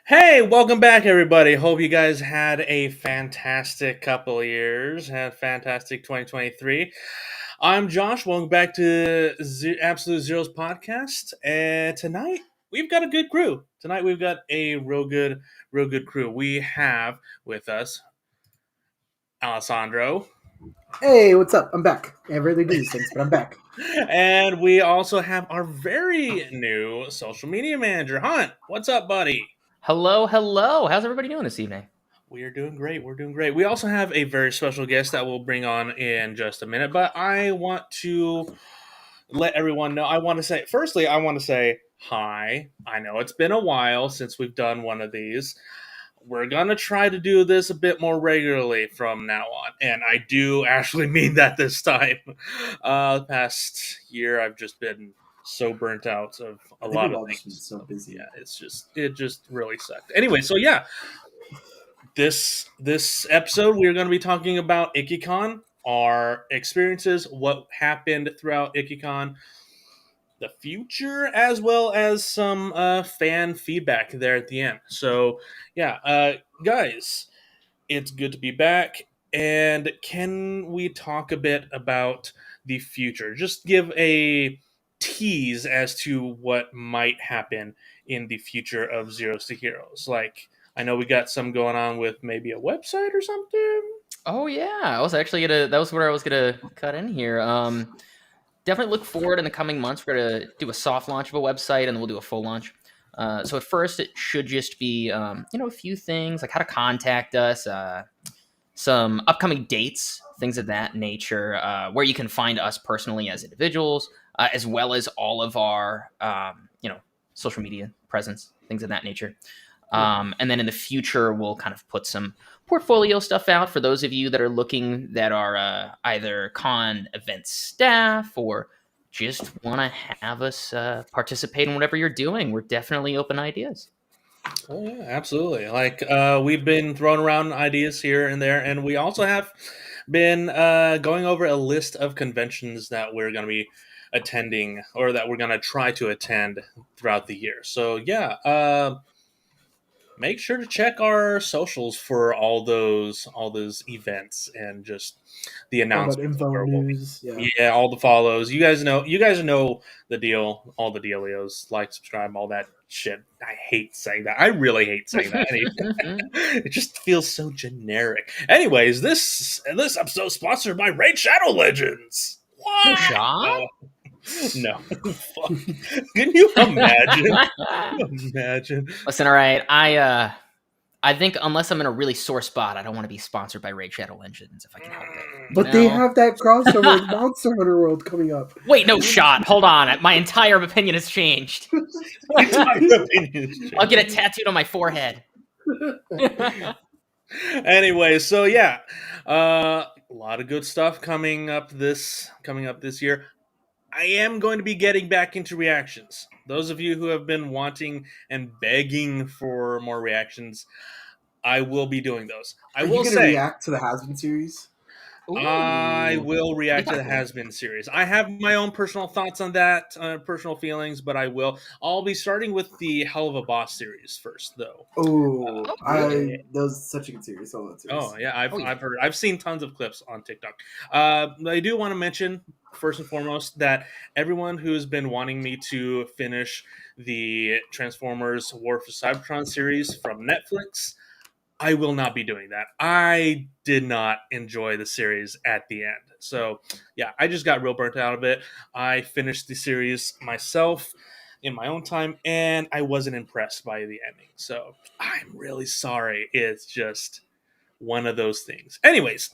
Hey, welcome back, everybody. Hope you guys had a fantastic couple of years. Had fantastic 2023. I'm Josh. Welcome back to Absolute Zero's podcast. And tonight we've got a good crew. Tonight we've got a real good crew. We have with us Alessandro, Hey, what's up? I'm back. I rarely do these things, but I'm back. and we also have our very new social media manager, Hunt. What's up, buddy? Hello, hello. How's everybody doing this evening? We are doing great. We're doing great. We also have a very special guest that we'll bring on in just a minute, but I want to let everyone know. I want to say hi. I know it's been a while since we've done one of these. We're going to try to do this a bit more regularly from now on, and I do actually mean that this time. The past year, I've just been so burnt out of a lot we've of all just been things. so busy. Yeah, it just really sucked. Anyway, so yeah, this episode we're going to be talking about Ikkicon, our experiences, what happened throughout Ikkicon, the future, as well as some fan feedback there at the end. So yeah, guys, it's good to be back. And can we talk a bit about the future? Just give a tease as to what might happen in the future of Zeros to Heroes. Like, I know we got some going on with maybe a website or something. Oh yeah, I was actually that was where I was gonna cut in here. Definitely look forward in the coming months. We're gonna do a soft launch of a website, and then we'll do a full launch. So at first, it should just be a few things like how to contact us, some upcoming dates, things of that nature, where you can find us personally as individuals, as well as all of our social media presence, things of that nature. And then in the future, we'll kind of put some portfolio stuff out for those of you that are looking that are either con event staff or just want to have us participate in whatever you're doing. We're definitely open ideas. Oh yeah, absolutely. Like we've been throwing around ideas here and there, and we also have been going over a list of conventions that we're going to be attending, or that we're going to try to attend throughout the year. So yeah, make sure to check our socials for all those events and just the All that announcements. info Or what we- news. Yeah. yeah, all the follows. You guys know the deal. All the dealios. Like, subscribe, all that shit. I hate saying that. I really hate saying that. It just feels so generic. Anyways, this episode is sponsored by Raid Shadow Legends. No shot? No. Fuck. Can you imagine? Imagine. Listen, all right. I think unless I'm in a really sore spot, I don't want to be sponsored by Raid Shadow Legends if I can help it. But they have that crossover with Monster Hunter World coming up. Wait, no shot. Hold on. My entire opinion has changed. I'll get it tattooed on my forehead. Anyway, so yeah, a lot of good stuff coming up this year. I am going to be getting back into reactions. Those of you who have been wanting and begging for more reactions, I will be doing those. I will say, react to the Has-Been series. I will react to the Cool. Has-Been series. I have my own personal thoughts on that, personal feelings, but I'll be starting with the Hell of a Boss series first, though. Oh, really? that was such a good series. I love that series. Oh yeah, I've Oh, yeah. I've seen tons of clips on TikTok. I do want to mention first and foremost that everyone who's been wanting me to finish the Transformers War for Cybertron series from Netflix, I will not be doing that. I did not enjoy the series at the end. So, yeah, I just got real burnt out of it. I finished the series myself in my own time, and I wasn't impressed by the ending. So, I'm really sorry. It's just one of those things. Anyways,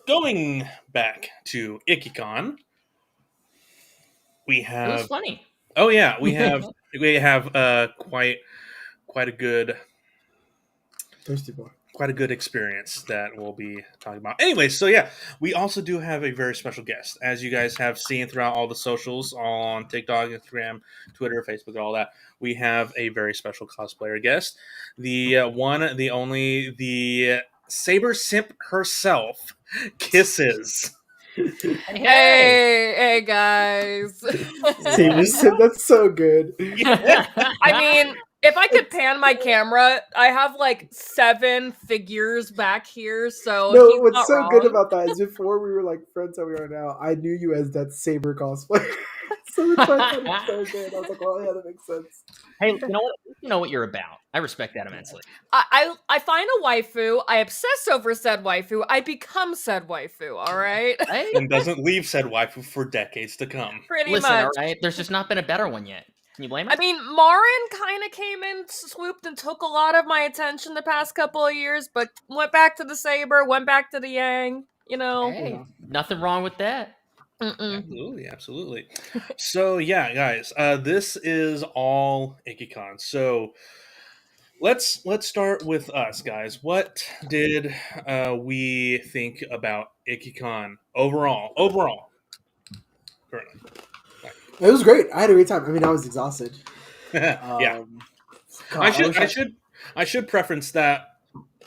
going back to Ikkicon, we It was have... funny. Oh, yeah, we have quite a good... Thirsty boy. Quite a good experience that we'll be talking about. Anyway, so yeah, we also do have a very special guest. As you guys have seen throughout all the socials on TikTok, Instagram, Twitter, Facebook, all that, we have a very special cosplayer guest. The one, the only, the Saber Simp herself, Kisses. Hey guys. Saber Sim, that's so good. I mean, If I could pan my camera, I have like 7 figures back here, so No, he's what's not so wrong. good about that is before we were like friends how we are now, I knew you as that Saber cosplayer. So that's why I thought it was so good. I was like, well, yeah, that makes sense. Hey, you know what? You know what you're about. I respect that immensely. I find a waifu, I obsess over said waifu, I become said waifu, alright? Hey, And doesn't leave said waifu for decades to come. Pretty listen, much. all right. There's just not been a better one yet. Can you blame us? I mean, Marin kind of came in, swooped, and took a lot of my attention the past couple of years, but went back to the Saber, went back to the Yang, you know. Hey, Yeah. nothing wrong with that. Absolutely, absolutely. So yeah, guys, this is all Ikkicon. So let's start with us, guys. What did we think about Ikkicon overall? Currently, It was great. I had a great time. I mean, I was exhausted. yeah. God, I should preference that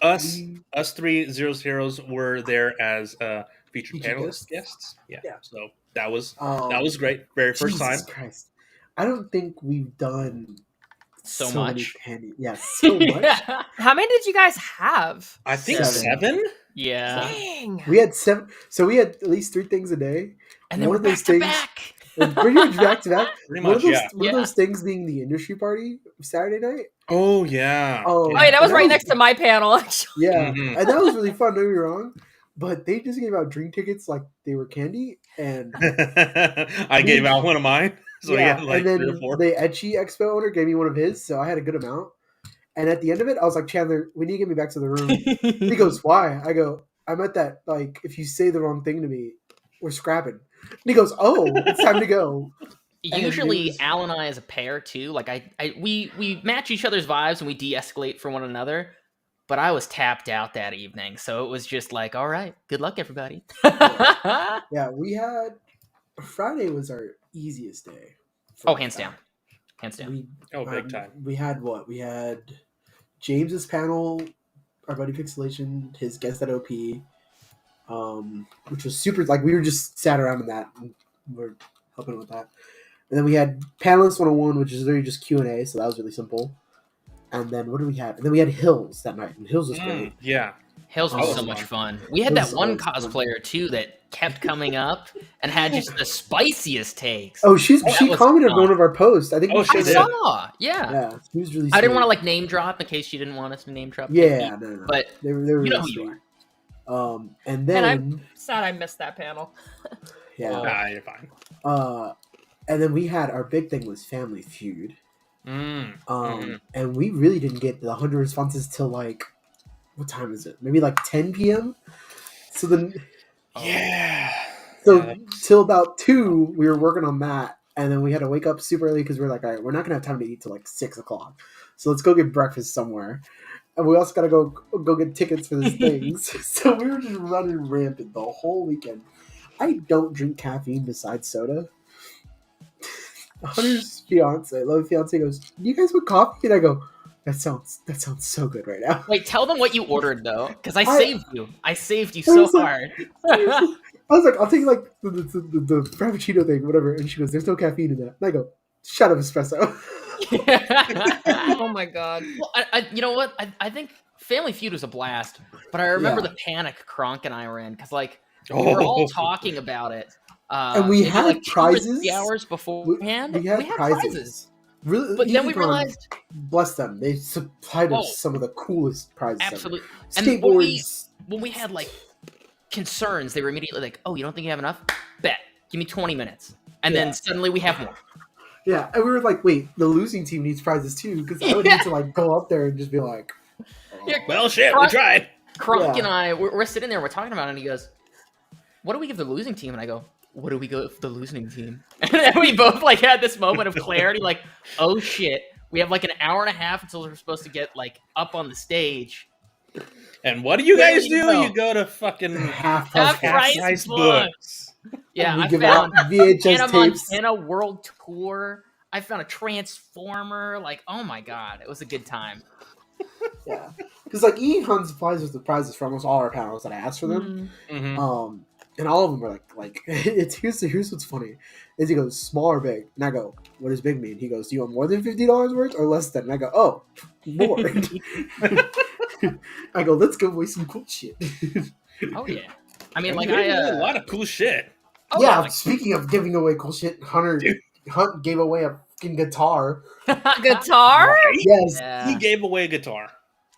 us We- three zeros were there as featured Featured panelist guests? guests. Yeah. Yeah. So that was um, great. Very first time. Jesus Christ. I don't think we've done So many much. Yes, so much. How many did you guys have? I think 7. 7. Yeah. Dang. We had 7. So we had at least 3 things a day. And then One we're of those back to things- back. Pretty much back to back. Pretty One much, of those, yeah. one of those things being the industry party Saturday night. Oh yeah. Oh, Oh, yeah, that was that right was- next to my panel, actually. Yeah, Mhm. and that was really fun. Don't get me wrong, but they just gave out drink tickets like they were candy, and I gave out one of mine. So yeah, like and 3 or then 4. the Etchy Expo owner gave me one of his, so I had a good amount. And at the end of it, I was like, Chandler, we need to get me back to the room. He goes, why? I go, I'm at that, like, if you say the wrong thing to me, we're scrapping. And he goes, oh, it's time to go. And Usually, it was- Al and I as a pair too. Like we match each other's vibes and we de-escalate for one another. But I was tapped out that evening, so it was just like, all right, good luck, everybody. Yeah, we had, Friday was our easiest day. Oh, hands down, hands down. We, Oh, big time. We had what? We had James's panel, our buddy Pixelation, his guest at OP, which was super. Like we were just sat around in that, and we're helping with that. And then we had Panelist 101, which is literally just Q&A, so that was really simple. And then what did we have? And then we had Hills that night, and Hills was great. Yeah. Hills was Oh, so it was much fun. fun. We had Hills that one was fun. cosplayer too that kept coming up and had just the spiciest takes. Oh, she was commented on fun. one of our posts. I think Oh, we she I shared did. it. saw, yeah. Yeah, she was really. I didn't sweet. want to like name drop in case she didn't want us to name drop. Yeah, no. But they were you really know who you sweet. are. And And then Sad I missed that panel. yeah, Nah, you're fine. and then we had our big thing was Family Feud. Mhm. And we really didn't get the 100 responses till like, what time is it? Maybe like 10 p.m. So then, Yeah. so Yeah. till about 2, we were working on that, and then we had to wake up super early because we were like, all right, we're not gonna have time to eat till like 6 o'clock. So let's go get breakfast somewhere, and we also gotta go get tickets for these things. So we were just running rampant the whole weekend. I don't drink caffeine besides soda. Hunter's fiance, love fiance, goes, "Do you guys want coffee?" And I go, "That sounds so good right now." Wait, tell them what you ordered though, because I I- saved you. I saved you I so was like- hard. I was like, "I'll take like the frappuccino thing, whatever." And she goes, "There's no caffeine in that." And I go, "Shut up, espresso." Oh my god. Well, you know what? I think Family Feud was a blast, but I remember Yeah. the panic Kronk and I were in because like we were all Oh. talking about it. And we maybe, had like 2 or prizes. 3 hours beforehand. We had prizes. Really, But then we Ikkicon, realized bless them, they supplied us Oh. some of the coolest prizes. ever. absolutely. And Skateboards. when we had like concerns, they were immediately like, "Oh, you don't think you have enough? Bet. Give me 20 minutes." And Yeah. then suddenly we have more. Yeah, and we were like, "Wait, the losing team needs prizes too," because I would need to like go up there and just be like, oh. Yeah. Well, shit, we Kronk- tried. Kronk Yeah. and I, we're sitting there, we're talking about it, and he goes, "What do we give the losing team?" And I go, "What do we give the losing team?" And then we both like had this moment of clarity, like, "Oh shit, we have like an hour and a half until we're supposed to get like up on the stage." And what do you There guys you do? go. You go to fucking half Half price. price books. books. Yeah, We I give out found VHS Hannah tapes. Montana World Tour. I found a Transformer. Like, oh my god, it was a good time. Yeah, because like Ikkicon supplies us the prizes for almost all our panels that I asked for them. Mhm. And all of them were like it's here's what's funny is he goes small or big, and I go, what does big mean? He goes, do you want more than $50 worth or less than? And I go, oh, more. I go, let's give away some cool shit. Oh yeah. I mean, And like we I gave away a lot of cool shit. oh, yeah, like, speaking of giving away cool shit, Hunt gave away a fucking guitar. Guitar? Right? Yes. yeah. He gave away a guitar.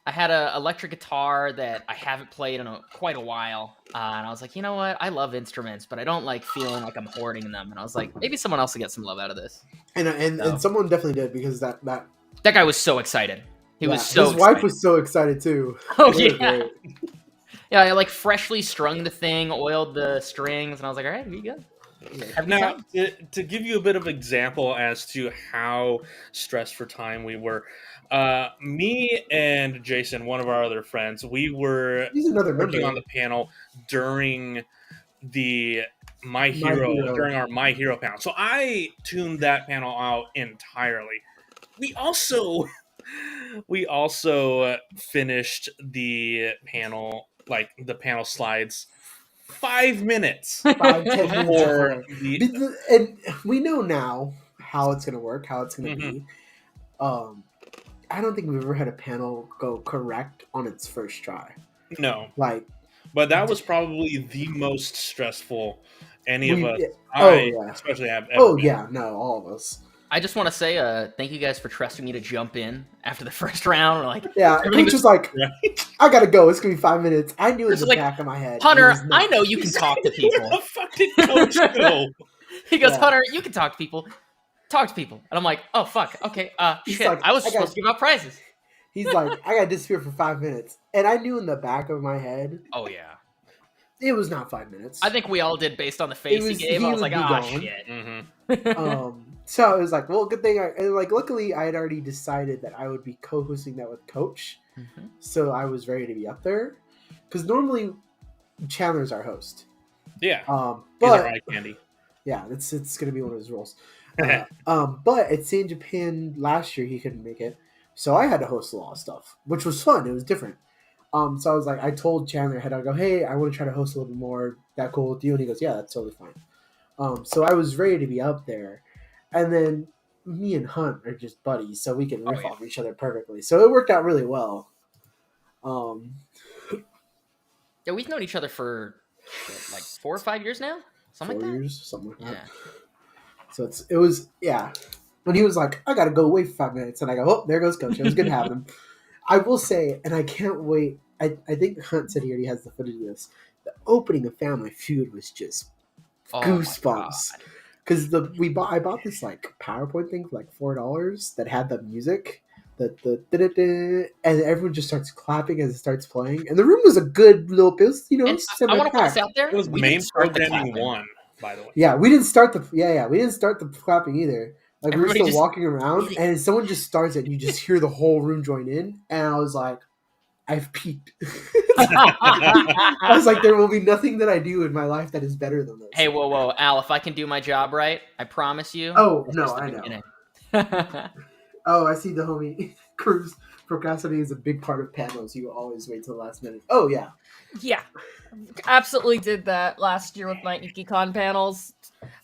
I had an electric guitar that I haven't played in quite a while, and I was like, you know what? I love instruments, but I don't like feeling like I'm hoarding them. And I was like, maybe someone else will get some love out of this. And So- someone definitely did because that That guy was so excited. He was so his excited. wife was so excited too. Oh It was yeah, great. yeah. I like freshly strung the thing, oiled the strings, and I was like, all right, here you go. Have a good Now, time. to give you a bit of example as to how stressed for time we were, me and Jason, one of our other friends, we were He's another working member. on the panel during the My Hero, Hero. during our My Hero panel. So I tuned that panel out entirely. We also finished the panel, like the panel slides, 5 minutes 5-10 minutes before before. the And we know now how it's gonna work, how it's gonna Mhm. be. I don't think we've ever had a panel go correct on its first try. no. Like But that was probably the most stressful any of we, us, oh I yeah, especially, have ever oh been. yeah, no, all of us. I just want to say, thank you guys for trusting me to jump in after the first round. Like, Yeah, Everything Coach was- was like, Right? I gotta go. It's gonna be 5 minutes. I knew in It's the like, back of my head. it Hunter, was not. I know you can talk to people. Where the fuck did Coach go? He goes, Yeah. Hunter, you can talk to people. Talk to people. And I'm like, oh fuck, okay, He's shit. like, I was I supposed got- to give out prizes. He's like, I gotta disappear for 5 minutes, and I knew in the back of my head Oh yeah. it was not 5 minutes. I think we all did based on the face he was- gave. he I was would like, be ah, gone. shit. Mhm. So it was like, well, good thing. And like, luckily, I had already decided that I would be co-hosting that with Coach, Mhm. so I was ready to be up there. Because normally, Chandler's our host. Yeah, he's our But eye candy. yeah, it's gonna be one of his roles. But at San Japan last year, he couldn't make it, so I had to host a lot of stuff, which was fun. It was different. So I was like, I told Chandler ahead, I go, hey, I want to try to host a little bit more. That cool with you? And he goes, yeah, that's totally fine. So I was ready to be up there, and then me and Hunt are just buddies, so we can riff yeah. off each other perfectly. So it worked out really well. Yeah, we've known each other for shit, like 4 or 5 years now, something 4 like that. years, something like that. Yeah. So it was when he was like, I gotta go away for 5 minutes, and I go, oh, there goes Coach. It was good having him. I will say, and I can't wait. I think Hunt said he already has the footage of this. The opening of Family Feud was just Oh my goosebumps. God. Because I bought this like PowerPoint thing for like $4 that had the music, the da-da-da, and everyone just starts clapping as it starts playing, and the room was a good little bit, And I want to put semi-packed. this out there. It was we main didn't start the programming clapping. 1, by the way. Yeah, we didn't start the we didn't start the clapping either. Like we were Everybody still just- walking around, and someone just starts it, and you just hear the whole room join in, and I was like, I've peaked. I was like, there will be nothing that I do in my life that is better than this. Hey, whoa, Al! If I can do my job right, I promise you. Oh, this no, is the I know. beginning. Oh, I see the homie Cruz. Procrastinating is a big part of panels. You always wait till the last minute. Oh yeah, Yeah. Absolutely did that last year with my Ikkicon panels.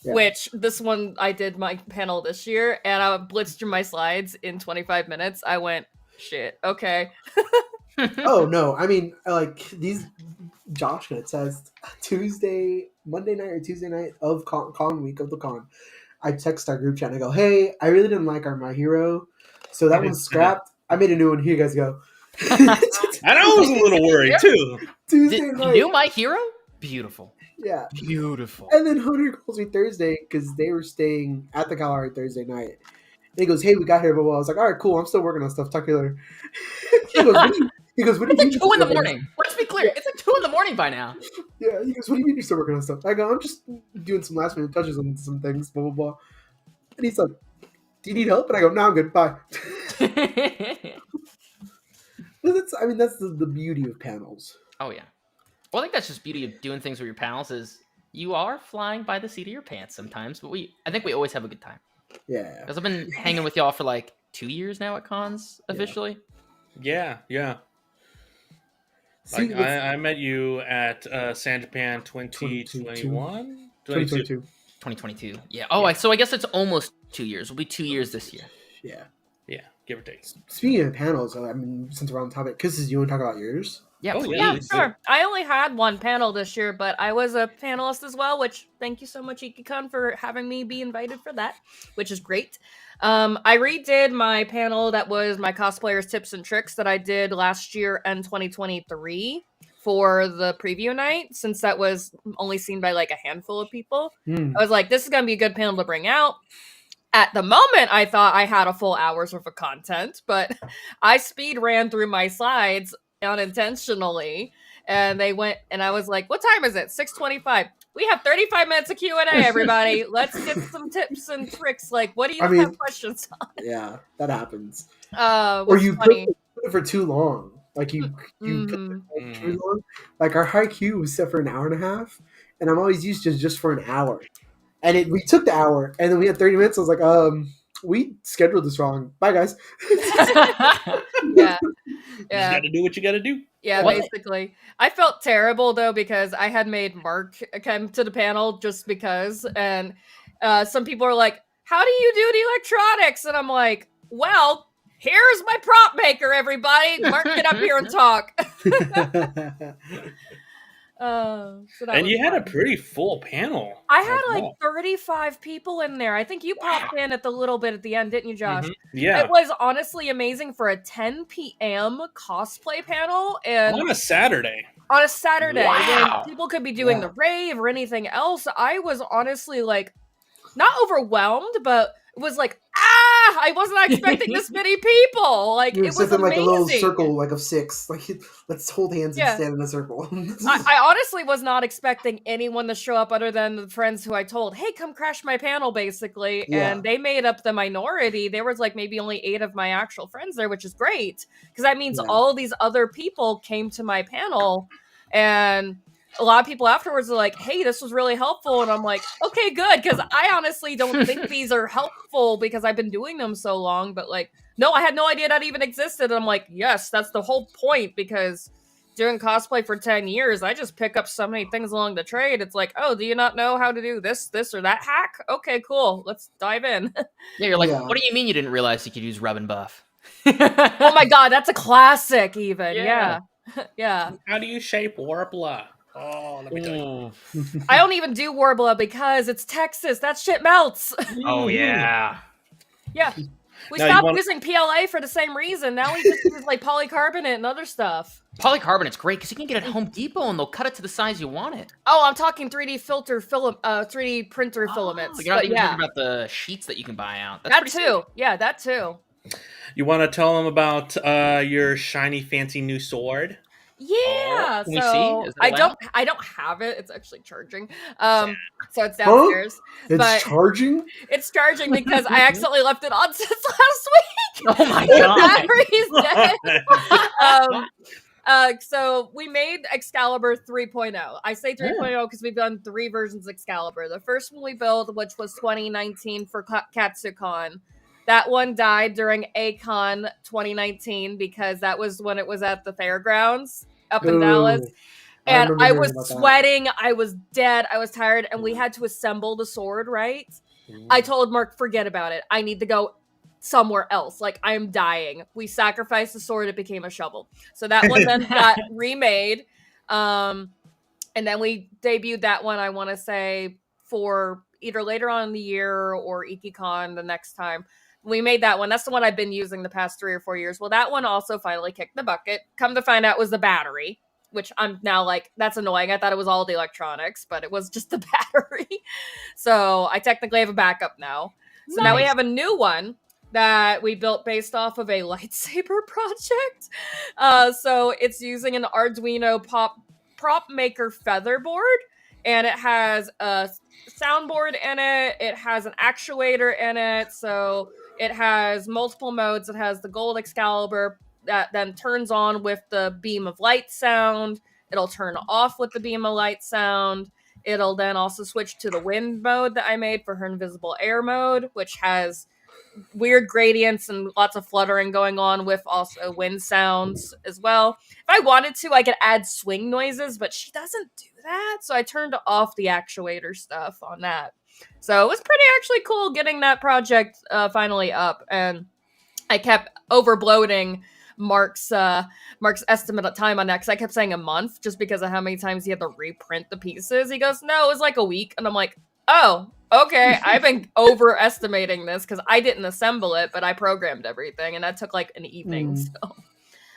Yeah. Which this one I did my panel this year and I blitzed through my slides in 25 minutes. I went, shit, okay. Oh no, I mean like these. Josh can attest. Monday night or Tuesday night of con week of the con, I text our group chat and I go, "Hey, I really didn't like our My Hero, so that one's scrapped. I made a new one. Here you guys go." And I was a little worried too. Tuesday Did, night, you my hero? Beautiful. yeah. Beautiful. And then Hunter calls me Thursday because they were staying at the Kalahari Thursday night. And he goes, "Hey, we got here, but well." I was like, "All right, cool. I'm still working on stuff. Talk to you later." He goes, "What do you?" It's like 2 in the morning. Let's be clear. It's like 2 in the morning by now. Yeah, he goes, "What do you mean you're still working on stuff?" I go, "I'm just doing some last minute touches on some things, blah blah blah." And he's like, "Do you need help?" And I go, "No, I'm good. Bye." That's the beauty of panels. Oh yeah. Well, I think that's just beauty of doing things with your pals is you are flying by the seat of your pants sometimes, but I think we always have a good time. Yeah, Because I've been hanging with y'all for like 2 years now at cons officially. Yeah. Like See, it's I met you at San Japan 2022. 2021? 22. 2022. 2022. Yeah. Oh, Yeah. so I guess it's almost 2 years. It'll be 2 years this year. Yeah. Yeah, give or take. Speaking of panels, I mean, since we're on the topic, Kisses, you want to talk about yours? Yeah, Oh, please. yeah. Yeah, sure. I only had one panel this year, but I was a panelist as well, which thank you so much, Ikkicon, for having me be invited for that, which is great. I redid my panel that was my cosplayers tips and tricks that I did last year and 2023 for the preview night, since that was only seen by like a handful of people. Hmm. I was like, this is going to be a good panel to bring out. At the moment, I thought I had a full hour's worth of content, but I speed ran through my slides unintentionally, and they went, and I was like, "What time is it? 6:25. We have 35 minutes of Q&A, everybody. Let's get some tips and tricks. Like, what do you have questions on?" Yeah, that happens. Or Or you put it for too long. Like you put Mhm. it too long. Like our high Q was set for an hour and a half, and I'm always used to just for an hour. And we took the hour, and then we had 30 minutes. I was like, we scheduled this wrong. Bye, guys. Yeah. You just gotta do what you gotta do. Yeah, What? basically. I felt terrible though because I had made Mark come to the panel just because, and some people are like, "How do you do the electronics?" And I'm like, "Well, here's my prop maker, everybody. Mark, get up here and talk." So that And was you had a fun. pretty full panel. I had as like well. 35 people in there. I think you popped in at the little bit at the end, didn't you, Josh? Mhm. Yeah. It was honestly amazing for a 10 p.m. cosplay panel and On a Saturday. on a Saturday Wow. when people could be doing Yeah. the rave or anything else. I was honestly like not overwhelmed, but it was like, I wasn't expecting this many people. Like You were it was sitting in like a little amazing. circle, like of 6. Like let's hold hands Yeah. and stand in a circle. I honestly was not expecting anyone to show up other than the friends who I told, "Hey, come crash my panel," basically. Yeah. And they made up the minority. There was like maybe only 8 of my actual friends there, which is great. Because that means Yeah. all these other people came to my panel. And a lot of people afterwards are like, "Hey, this was really helpful." And I'm like, okay, good. Because I honestly don't think these are helpful because I've been doing them so long. But like, no, I had no idea that even existed. And I'm like, yes, that's the whole point. Because doing cosplay for 10 years, I just pick up so many things along the trade. It's like, oh, do you not know how to do this, or that hack? Okay, cool. Let's dive in. Yeah, you're like, Yeah. what do you mean you didn't realize you could use rub and buff? Oh my god, that's a classic even. Yeah. Yeah. Yeah. How do you shape Warpla? Oh, let me tell you. I don't even do Warbler because it's Texas. That shit melts. Oh yeah. Yeah. We Now, you stopped wanna- using PLA for the same reason. Now we just use like polycarbonate and other stuff. Polycarbonate's great because you can get it at Home Depot and they'll cut it to the size you want it. Oh, I'm talking 3D filter film, 3D printer filaments. You're not But even yeah, talking about the sheets that you can buy out. That's that pretty too. Yeah, that too. You want to tell them about your shiny, fancy new sword? Yeah. can we so see? Is that I allowed? don't have it. It's actually charging. So it's downstairs. It's But- charging? It's charging because I accidentally left it on since last week. Oh my The god. battery's dead. So we made Excalibur 3.0. I say 3.0 because we've done 3 versions of Excalibur. The first one we built, which was 2019 for KatsuCon, that one died during ACon 2019 because that was when it was at the fairgrounds up in Ooh. Dallas. I And remember I hearing was about that. sweating, I was dead, I was tired, and we had to assemble the sword, right? I told Mark, forget about it. I need to go somewhere else. Like, I am dying. We sacrificed the sword, it became a shovel. So that one then got remade. And then we debuted that one, I want to say, for either later on in the year or Ikkicon the next time. We made that one. That's the one I've been using the past 3 or 4 years. Well, that one also finally kicked the bucket. Come to find out, it was the battery, which I'm now like, that's annoying. I thought it was all the electronics, but it was just the battery. So I technically have a backup now. So now we Nice. have a new one that we built based off of a lightsaber project. So it's using an Arduino prop maker featherboard, and it has a soundboard in it. It has an actuator in it. So it has multiple modes. It has the gold Excalibur that then turns on with the beam of light sound. It'll turn off with the beam of light sound. It'll then also switch to the wind mode that I made for her invisible air mode, which has weird gradients and lots of fluttering going on with also wind sounds as well. If I wanted to, I could add swing noises, but she doesn't do that, so I turned off the actuator stuff on that. So it was pretty actually cool getting that project finally up, and I kept over bloating Mark's estimate of time on that because I kept saying a month just because of how many times he had to reprint the pieces. He goes, "No, it was like a week," and I'm like, "Oh, okay." I've been overestimating this because I didn't assemble it, but I programmed everything, and that took like an evening. So I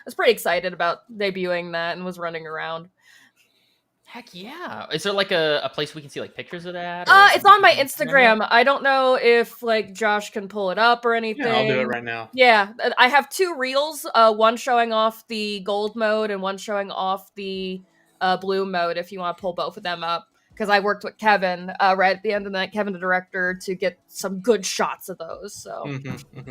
was pretty excited about debuting that and was running around. Heck yeah! Is there like a place we can see like pictures of that? It's on my Instagram. I don't know if like Josh can pull it up or anything. Yeah, I'll do it right now. Yeah, I have 2 reels. One showing off the gold mode and one showing off the blue mode. If you want to pull both of them up, because I worked with Kevin right at the end of the night, Kevin the director, to get some good shots of those. So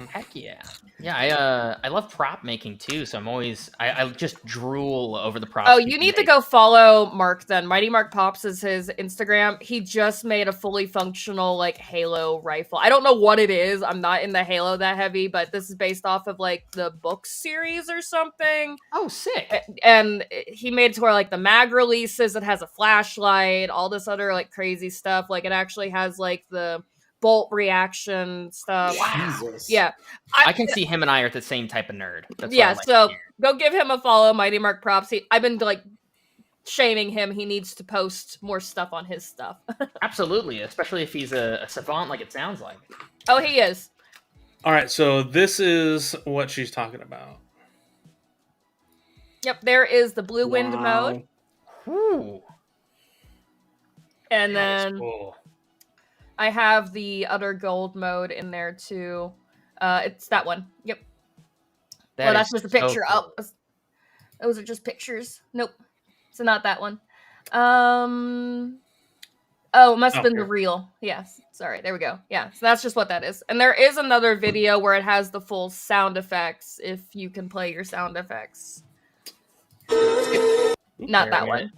heck yeah, yeah. I love prop making too. So I'm always I just drool over the props. Oh, you need to go follow Mark then. Mighty Mark Pops is his Instagram. He just made a fully functional like Halo rifle. I don't know what it is. I'm not in the Halo that heavy, but this is based off of like the book series or something. Oh, sick. And he made it to where like the mag releases, it has a flashlight, all this other like crazy stuff. Like it actually has like the bolt reaction stuff. Wow. Jesus. Yeah. I can see him and I are the same type of nerd. That's yeah, what I like so to hear. go give him a follow, Mighty Mark Props. I've been like shaming him. He needs to post more stuff on his stuff. Absolutely, especially if he's a savant like it sounds like. Oh, he is. All right, so this is what she's talking about. Yep, there is the blue wind mode. Ooh. And then Cool. I have the other gold mode in there too. It's that one. Yep. That's just a picture. So cool. Oh, those are just pictures. Nope. So not that one. Oh, it must have been the reel. Yes. Sorry. There we go. Yeah. So that's just what that is. And there is another video where it has the full sound effects if you can play your sound effects. Not that one.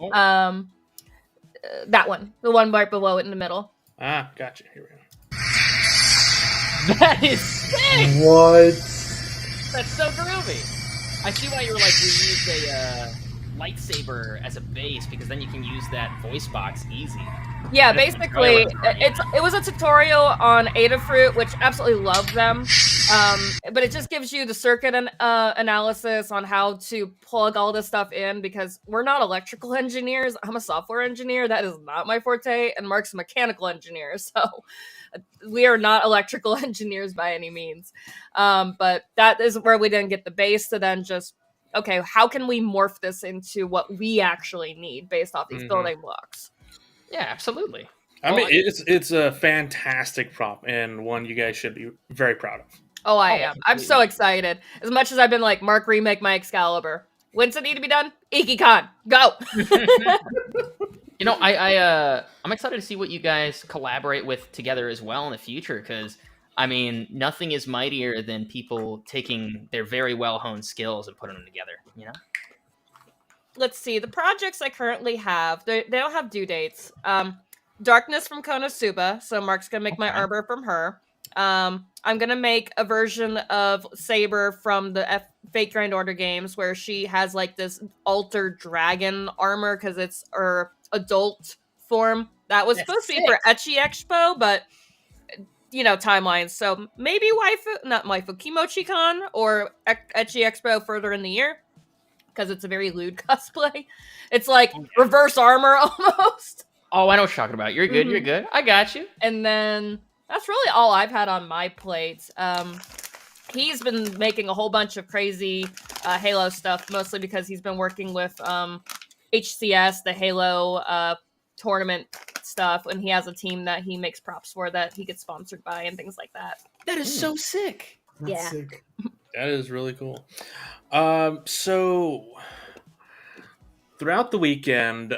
That one. The one right below it in the middle. Ah, gotcha. Here we go. That is sick! What? That's so groovy. I see why you were like, we used a lightsaber as a base, because then you can use that voice box easy. Yeah, basically, it was a tutorial on Adafruit, which absolutely love them. But it just gives you the circuit analysis on how to plug all this stuff in, because we're not electrical engineers. I'm a software engineer. That is not my forte. And Mark's a mechanical engineer. So we are not electrical engineers by any means. But that is where we didn't get the base to then just, okay, how can we morph this into what we actually need based off these building blocks? Yeah, absolutely. I mean, it's a fantastic prop and one you guys should be very proud of. Oh, I am. I'm so excited. As much as I've been like, Mark, remake my Excalibur. When's it need to be done? Ikkicon, go! You know, I'm excited to see what you guys collaborate with together as well in the future, because, I mean, nothing is mightier than people taking their very well-honed skills and putting them together, you know? Let's see. The projects I currently have, they don't have due dates. Darkness from Konosuba, so Mark's going to make my armor from her. I'm going to make a version of Saber from the Fate Grand Order games where she has like this altered dragon armor because it's her adult form. That was supposed to be for Ecchi Expo, but you know, timelines. So maybe Kimochi-con or Ecchi Expo further in the year, because it's a very lewd cosplay. It's like reverse armor almost. Oh, I know what you're talking about. You're good. You're good. I got you. And then that's really all I've had on my plate. He's been making a whole bunch of crazy Halo stuff, mostly because he's been working with HCS, the Halo tournament stuff, and he has a team that he makes props for that he gets sponsored by and things like that. That is so sick. That's sick. That is really cool. So throughout the weekend,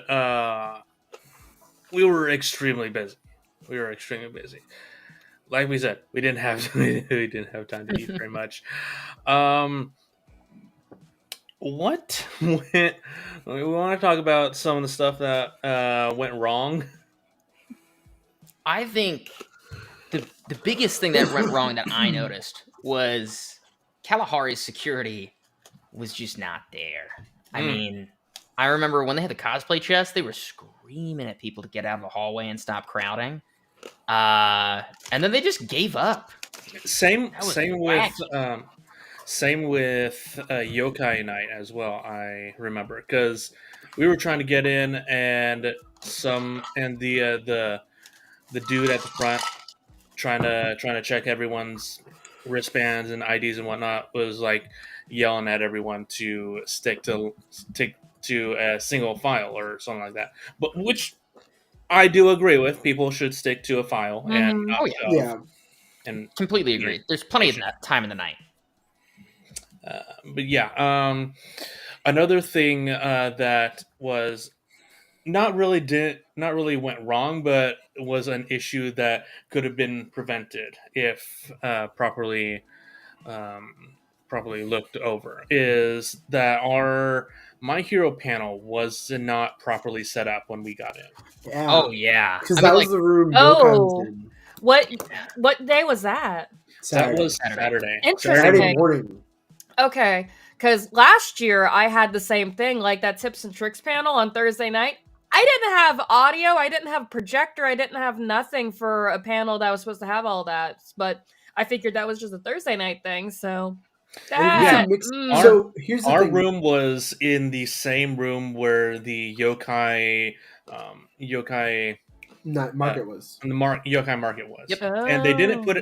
we were extremely busy. Like we said, we didn't have time to eat very much. What went? We want to talk about some of the stuff that went wrong. I think the biggest thing that went wrong that I noticed was Kalahari's security was just not there. I mean, I remember when they had the cosplay chest, they were screaming at people to get out of the hallway and stop crowding. And then they just gave up. Same That was same with wacky. same with Yokai Night as well. I remember because we were trying to get in, and the dude at the front trying to check everyone's wristbands and IDs and whatnot was like yelling at everyone to stick to a single file or something like that. But which I do agree with. People should stick to a file and Mhm. not Oh, yeah. shove. Yeah. And Completely agree. There's plenty of that time in the night. but yeah, another thing that was not really went wrong, but was an issue that could have been prevented if um, properly looked over. Is that our My Hero panel was not properly set up when we got in. Yeah. Oh, yeah. Because I that mean, was like, the room Yokai was Oh. in. What day was that? Saturday. That was Saturday. Saturday. Interesting. Saturday morning. Okay, because last year I had the same thing, like that tips and tricks panel on Thursday night. I didn't have audio, I didn't have projector, I didn't have nothing for a panel that was supposed to have all that. But I figured that was just a Thursday night thing, so And if it's Yeah. a mix, mm. so here's the Our thing. room was in the same room where the yokai Not market was. yokai market was. Yep. And they didn't Oh.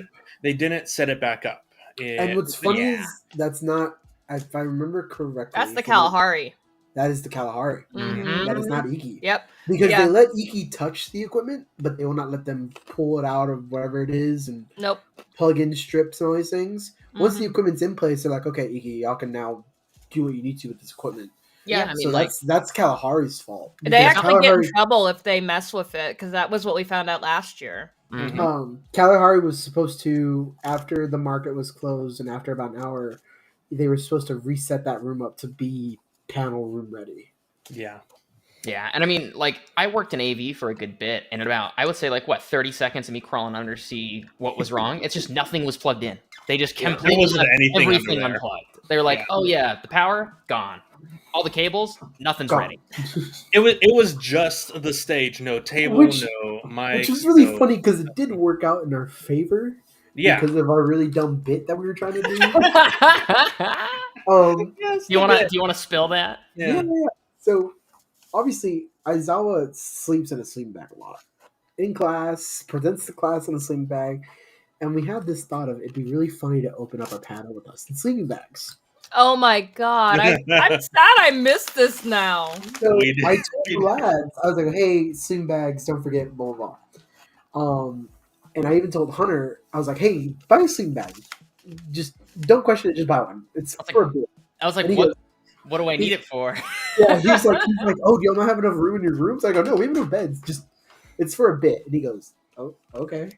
they didn't set it back up. And what's funny yeah. is that's not, if I remember correctly. That's the from- Kalahari. That is the Kalahari. Mhm. That is not Iki. Yep. Because Yeah. they let Iki touch the equipment, but they will not let them pull it out of whatever it is and Nope. plug in strips and all these things. Once the Mhm. equipment's in place, they're like, okay, Iki, y'all can now do what you need to with this equipment. Yeah, Yeah. I mean, So like, that's Kalahari's fault. They Because actually get in Kalahari, trouble if they mess with it, because that was what we found out last year. mhm. Kalahari was supposed to, after the market was closed and after about an hour, they were supposed to reset that room up to be panel room ready. Yeah. Yeah, and I mean, like, I worked in AV for a good bit, and in about, I would say, like, 30 seconds of me crawling under to see what was wrong. It's just nothing was plugged in. They just Yeah, there completely wasn't left anything under everything there. unplugged. They were like, Yeah. oh, yeah, the power, gone. All the cables, nothing's Gone. ready. It was just the stage, no table, Which- no mics. Which was really no- funny because it did work out in our favor Yeah. because of our really dumb bit that we were trying to do. Yes, Do you want they to spill that? did. Yeah. Yeah. So obviously, Aizawa sleeps in a sleeping bag a lot. In class, presents the class in a sleeping bag, and we had this thought of it'd be really funny to open up a panel with us in sleeping bags. Oh my god, I'm sad I missed this now. So We did. I told the lads, I was like, "Hey, sleeping bags, don't forget blah blah blah." And I even told Hunter, I was like, "Hey, buy a sleeping bag. Just don't question it. Just buy one. It's was for a bit." I was like, And he what? goes- What do I need it for? Yeah, he's like, "Oh, do y'all not have enough room in your rooms?" I go, "No, we have no beds. Just it's for a bit." And he goes, "Oh, okay."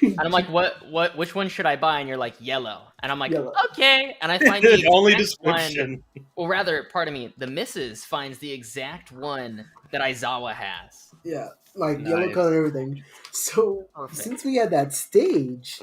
And I'm like, what? Which one should I buy? And you're like, yellow. And I'm like, Yellow. okay. And I find the Only exact one. description. Well, rather, pardon me, the missus finds the exact one that Aizawa has. Yeah, like yellow Nice. color and everything. So Perfect. since we had that stage,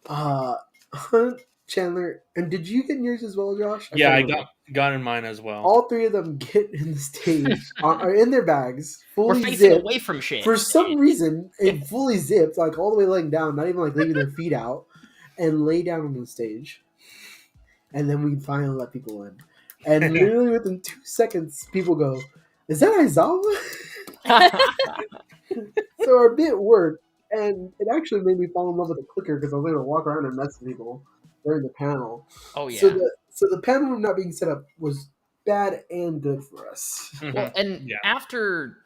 Hunt, Chandler, and did you get in yours as well, Josh? Yeah, I can't remember. got in mine as well. All three of them get in the stage, are in their bags, We're fully facing zipped. away from shit. For some reason, and fully zipped, like all the way laying down, not even like leaving their feet out, and lay down on the stage. And then we finally let people in. And literally within 2 seconds, people go, "Is that Aizawa?" So our bit worked, and it actually made me fall in love with the clicker because I was able to walk around and mess with people during the panel. Oh, yeah. So the panel room not being set up was bad and good for us. Well, and Yeah. after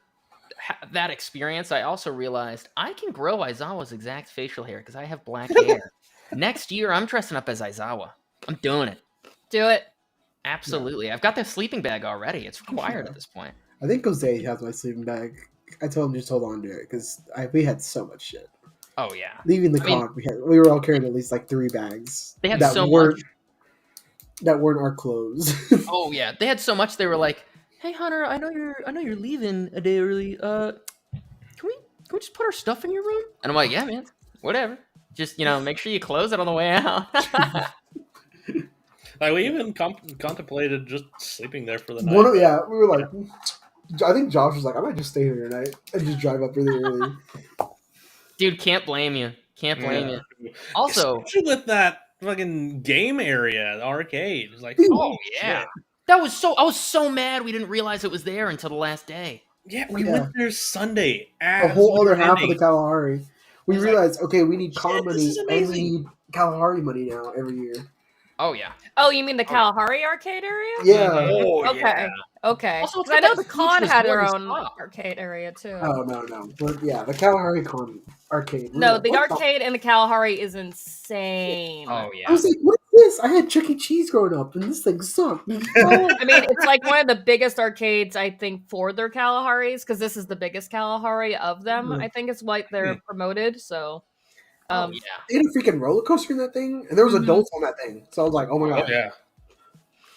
that experience, I also realized I can grow Aizawa's exact facial hair because I have black hair. Next year, I'm dressing up as Aizawa. I'm doing it. Do it. Absolutely. I've got the sleeping bag already. It's required at this point. I think Jose has my sleeping bag. I told him just hold on to it because we had so much shit. Oh, yeah. Leaving the I mean- con, we were all carrying at least like 3 bags. They had that so weren't, much. that weren't our clothes. Oh, yeah. They had so much. They were like, "Hey, Hunter, I know you're leaving a day early. Can we just put our stuff in your room?" And I'm like, "Yeah, man. Whatever. Just make sure you close it on the way out. Like we even contemplated just sleeping there for the night. We were like, I think Josh was like, I might just stay here tonight and just drive up really early. Dude, can't blame you. Can't blame you. Also, especially with that fucking game area, the arcade. It's like, oh yeah, I was so mad we didn't realize it was there until the last day. Yeah, we went there Sunday. A whole other half of the Kalahari. We realized, okay, we need con money and we need Kalahari money now every year. Oh yeah. Oh, you mean the Kalahari arcade area? Yeah. Oh, okay. Yeah. Okay. Also, I know the con had their own arcade area too. Oh no. But yeah, the Kalahari con arcade. No, the arcade in the Kalahari is insane. Oh yeah. I was like, what is this? I had Chuck E. Cheese growing up, and this thing sucked. I mean, it's like one of the biggest arcades, I think, for their Kalaharis, because this is the biggest Kalahari of them. I think it's what they're promoted. So, yeah, they had a freaking roller coaster in that thing, and there was adults on that thing. So I was like, oh my god. Yeah.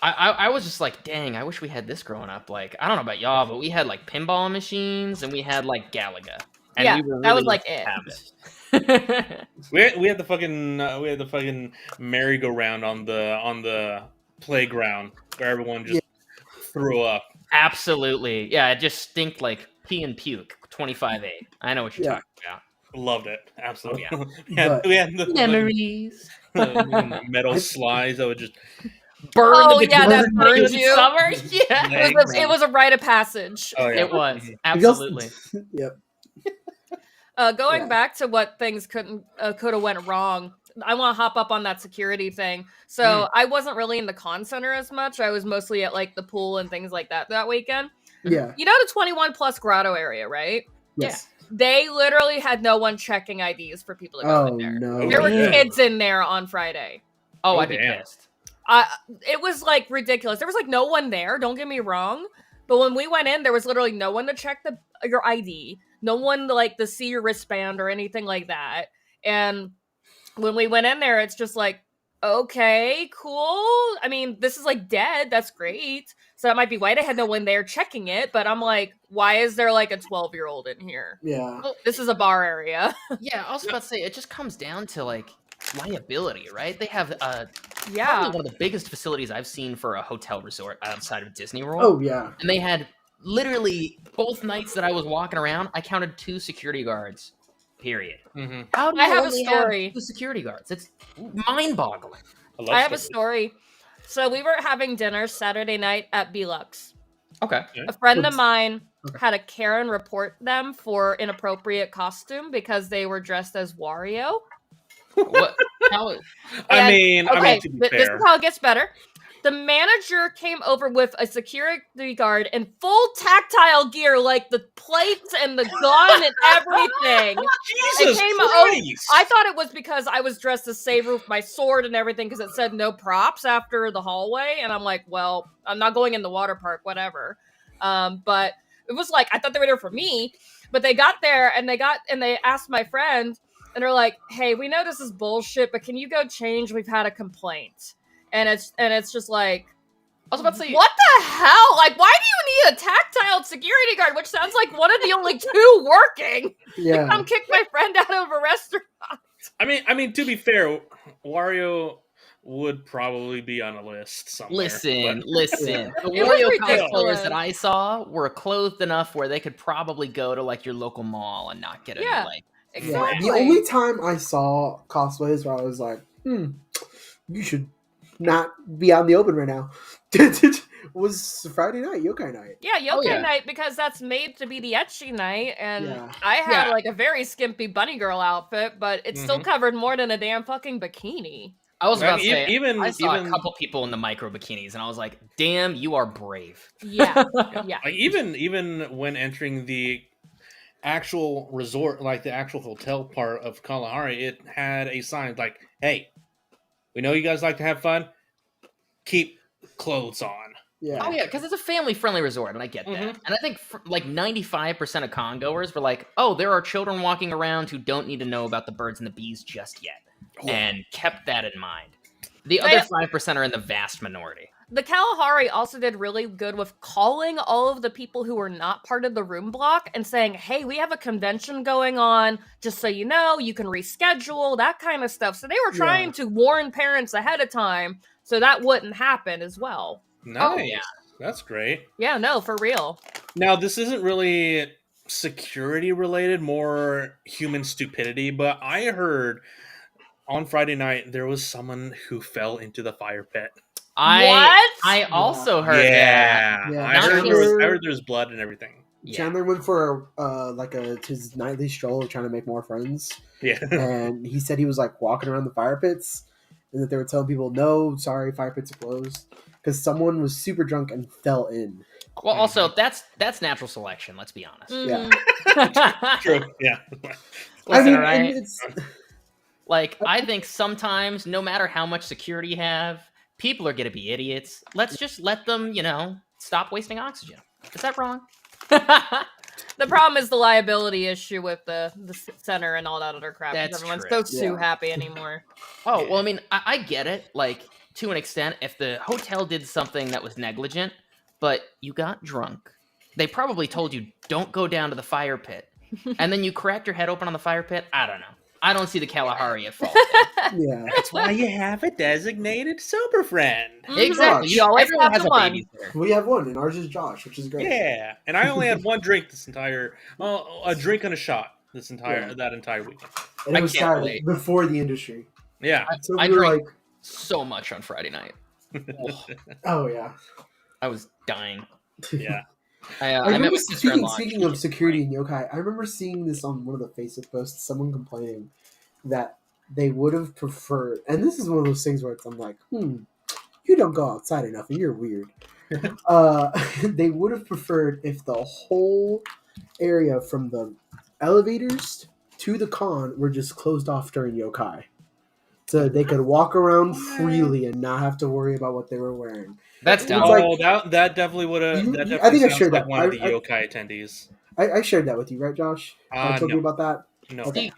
I was just like, dang, I wish we had this growing up. Like, I don't know about y'all, but we had like pinball machines and we had like Galaga. And yeah, we were that was really like it. we had the fucking merry-go-round on the playground where everyone just threw up. Absolutely, yeah. It just stinked like pee and puke. 25-8. I know what you're talking about. Loved it. Absolutely. Oh, yeah. we had the memories. the metal slides that would just burn. Oh yeah, that burned you. Summer. Yeah, it was a rite of passage. Oh, yeah. It was absolutely. Yep. Going back to what things could have went wrong. I want to hop up on that security thing. So I wasn't really in the con center as much. I was mostly at like the pool and things like that weekend. Yeah. You know the 21 plus grotto area, right? Yes. Yeah. They literally had no one checking IDs for people to go in there. No. There were kids in there on Friday. Oh, I'd be pissed. It was like ridiculous. There was like no one there. Don't get me wrong, but when we went in, there was literally no one to check your ID, no one to see your wristband or anything like that. And when we went in there, it's just like, okay, cool. I mean, this is like dead. That's great. So that might be why they had no one there checking it. But I'm like, why is there like a 12-year-old in here? Yeah. Well, this is a bar area. Yeah, I was about to say, it just comes down to like liability, right? They have yeah, probably one of the biggest facilities I've seen for a hotel resort outside of Disney World. Oh yeah. And they had literally both nights that I was walking around, I counted 2 security guards. Period. Mm-hmm. How do you I have a only story. have 2 security guards? It's mind-boggling. I have a story. So we were having dinner Saturday night at Belux. Okay. A friend of mine had a Karen report them for inappropriate costume because they were dressed as Wario. What? How? I mean, to be fair. This is how it gets better. The manager came over with a security guard in full tactile gear, like the plates and the gun and everything. Jesus Christ! I thought it was because I was dressed as Saber with my sword and everything because it said no props after the hallway. And I'm like, well, I'm not going in the water park, whatever. But it was like, I thought they were there for me. But they got there and they asked my friend and they're like, hey, we know this is bullshit, but can you go change? We've had a complaint. And it's just like, I was about to say, what the hell? Like, why do you need a tactile security guard? Which sounds like one of the only 2 working. Yeah. Come kick my friend out of a restaurant. I mean, to be fair, Wario would probably be on a list somewhere. Listen. The It was Wario ridiculous. cosplayers that I saw were clothed enough where they could probably go to like your local mall and not get any like. Exactly. The only time I saw cosplays where I was like, you should not be out in the open right now was Friday night, yokai night. Yeah, yokai night, because that's made to be the ecchi night, and Yeah. I had like a very skimpy bunny girl outfit, but it still covered more than a damn fucking bikini. I was about to say, I saw a couple people in the micro bikinis, and I was like, damn, you are brave. Yeah, yeah. Like even when entering the actual resort, like the actual hotel part of Kalahari, it had a sign like, hey, we know you guys like to have fun. Keep clothes on. Yeah. Oh yeah, because it's a family-friendly resort, and I get that. And I think like 95% of con goers were like, "Oh, there are children walking around who don't need to know about the birds and the bees just yet," and kept that in mind. The other 5% are in the vast minority. The Kalahari also did really good with calling all of the people who were not part of the room block and saying, hey, we have a convention going on, just so you know, you can reschedule, that kind of stuff. So they were trying to warn parents ahead of time so that wouldn't happen as well. Nice. Oh, yeah. That's great. Yeah, no, for real. Now, this isn't really security related, more human stupidity, but I heard on Friday night there was someone who fell into the fire pit. I also heard that. Yeah. I heard there's blood and everything. Chandler went for his nightly stroll trying to make more friends. Yeah. And he said he was like walking around the fire pits and that they were telling people, no, sorry, fire pits are closed. Because someone was super drunk and fell in. Well, also, that's natural selection, let's be honest. Yeah. True. Yeah. Listen, right? Like, I think sometimes, no matter how much security you have, people are going to be idiots. Let's just let them, stop wasting oxygen. Is that wrong? The problem is the liability issue with the center and all that other crap. That's everyone's true. so too happy anymore. Oh, well, I mean, I get it. Like, to an extent, if the hotel did something that was negligent, but you got drunk, they probably told you, don't go down to the fire pit. And then you cracked your head open on the fire pit. I don't know. I don't see the Kalahari at fault. Yeah. That's why you have a designated sober friend. Exactly. You always Everyone have has a one. babysitter. We have one, and ours is Josh, which is great. Yeah. And I only had one drink a drink and a shot that entire weekend. And it I was can't sad relate. before the industry. Yeah. So I we were drank like, so much on Friday night. oh, yeah. I was dying. Yeah. I met remember my sister in law. speaking of security in yokai, I remember seeing this on one of the Facebook posts, someone complaining that they would have preferred, and this is one of those things where I'm like, you don't go outside enough and you're weird. They would have preferred if the whole area from the elevators to the con were just closed off during yokai. So they could walk around freely and not have to worry about what they were wearing. That's dumb. That definitely would have. I think I shared like that. one of the yokai attendees. I shared that with you, right, Josh? I told you about that. No. Okay.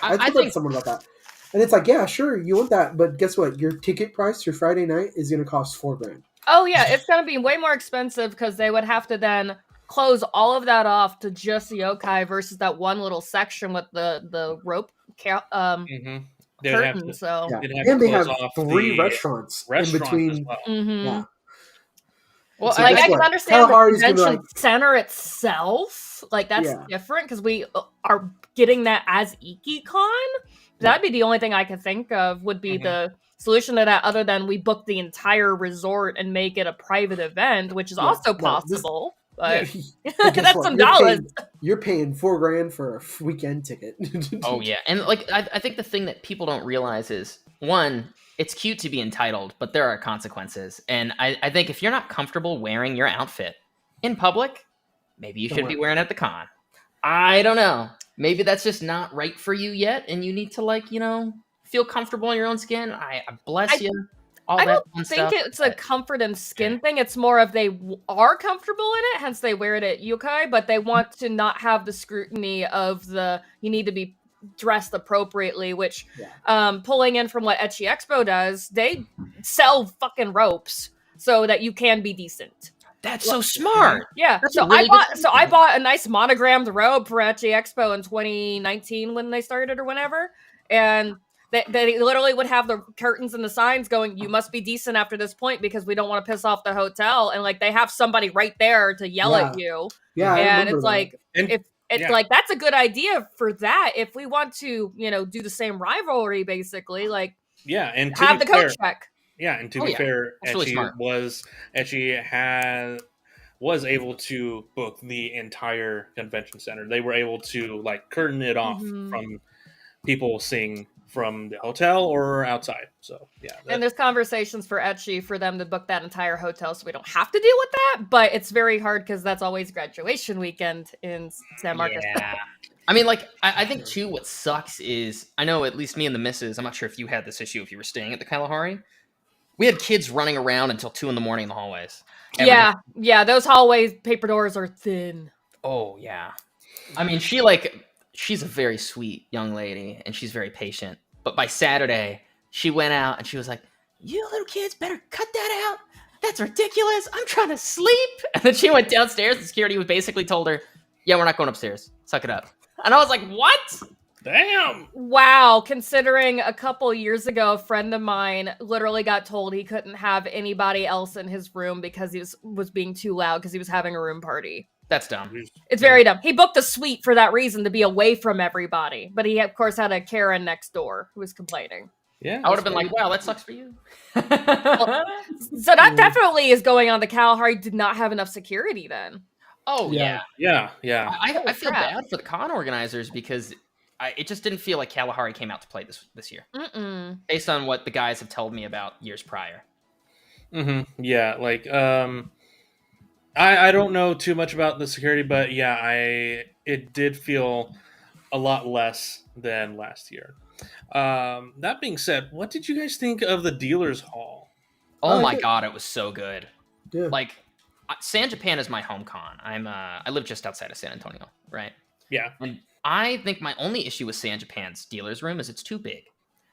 I I spoke think to someone about that, and it's like, yeah, sure, you want that, but guess what? Your ticket price for Friday night is going to cost $4,000. Oh yeah, it's gonna be way more expensive because they would have to then close all of that off to just the yokai versus that one little section with the rope Mm-hmm. curtain. So Yeah. They'd have And to they have close off 3 the restaurants in as between. well. Yeah. Well, So like guess I can what? understand the Kalahari's gonna be convention like, center itself, like that's Yeah. different because we are getting that as Ikkicon. That'd be the only thing I could think of would be the solution to that, other than we book the entire resort and make it a private event, which is also possible. But but guess that's what? some dollars. You're paying $4,000 for a weekend ticket. oh yeah, and like I think the thing that people don't realize is, one, it's cute to be entitled, but there are consequences. And I think if you're not comfortable wearing your outfit in public, maybe you should be wearing it at the con. I don't know. Maybe that's just not right for you yet, and you need to, feel comfortable in your own skin. I bless you. I don't think it's a comfort and skin thing. It's more of they are comfortable in it, hence they wear it at yokai, but they want to not have the scrutiny of you need to be dressed appropriately, which pulling in from what Ecchi Expo does, they sell fucking ropes so that you can be decent. That's so smart. Yeah. That's so really I bought a nice monogrammed robe for Ecchi Expo in 2019 when they started or whenever, and they literally would have the curtains and the signs going, you must be decent after this point because we don't want to piss off the hotel, and like they have somebody right there to yell at you. Yeah, and it's that. like like that's a good idea for that if we want to do the same rivalry basically, like and to have the coat check. Yeah, and to be fair, Ecchi was able to book the entire convention center. They were able to curtain it off from people seeing from the hotel or outside. So and there's conversations for Ecchi for them to book that entire hotel so we don't have to deal with that, but it's very hard because that's always graduation weekend in San Marcos. Yeah. I mean, I think too what sucks is, I know at least me and the missus, I'm not sure if you had this issue if you were staying at the Kalahari, we had kids running around until 2 a.m. in the hallways. Yeah, those hallways paper doors are thin. Oh yeah. I mean, she's a very sweet young lady and she's very patient. But by Saturday, she went out and she was like, you little kids better cut that out. That's ridiculous. I'm trying to sleep. And then she went downstairs and security was basically told her, yeah, we're not going upstairs. Suck it up. And I was like, what? Damn. Wow, considering a couple years ago, a friend of mine literally got told he couldn't have anybody else in his room because he was being too loud because he was having a room party. That's dumb. It's very dumb. He booked a suite for that reason, to be away from everybody. But he, of course, had a Karen next door who was complaining. Yeah. I would have been like, wow, that sucks for you. So that definitely is going on. The Kalahari did not have enough security then. Oh, yeah. Yeah. I feel crap. bad for the con organizers because it just didn't feel like Kalahari came out to play this year. Mm-mm. Based on what the guys have told me about years prior. Mm-hmm. Yeah, like I don't know too much about the security, but yeah, it did feel a lot less than last year. That being said, what did you guys think of the dealers hall? Oh my god, it was so good. Yeah. Like, San Japan is my home con. I live just outside of San Antonio, right? Yeah. And I think my only issue with San Japan's dealer's room is it's too big.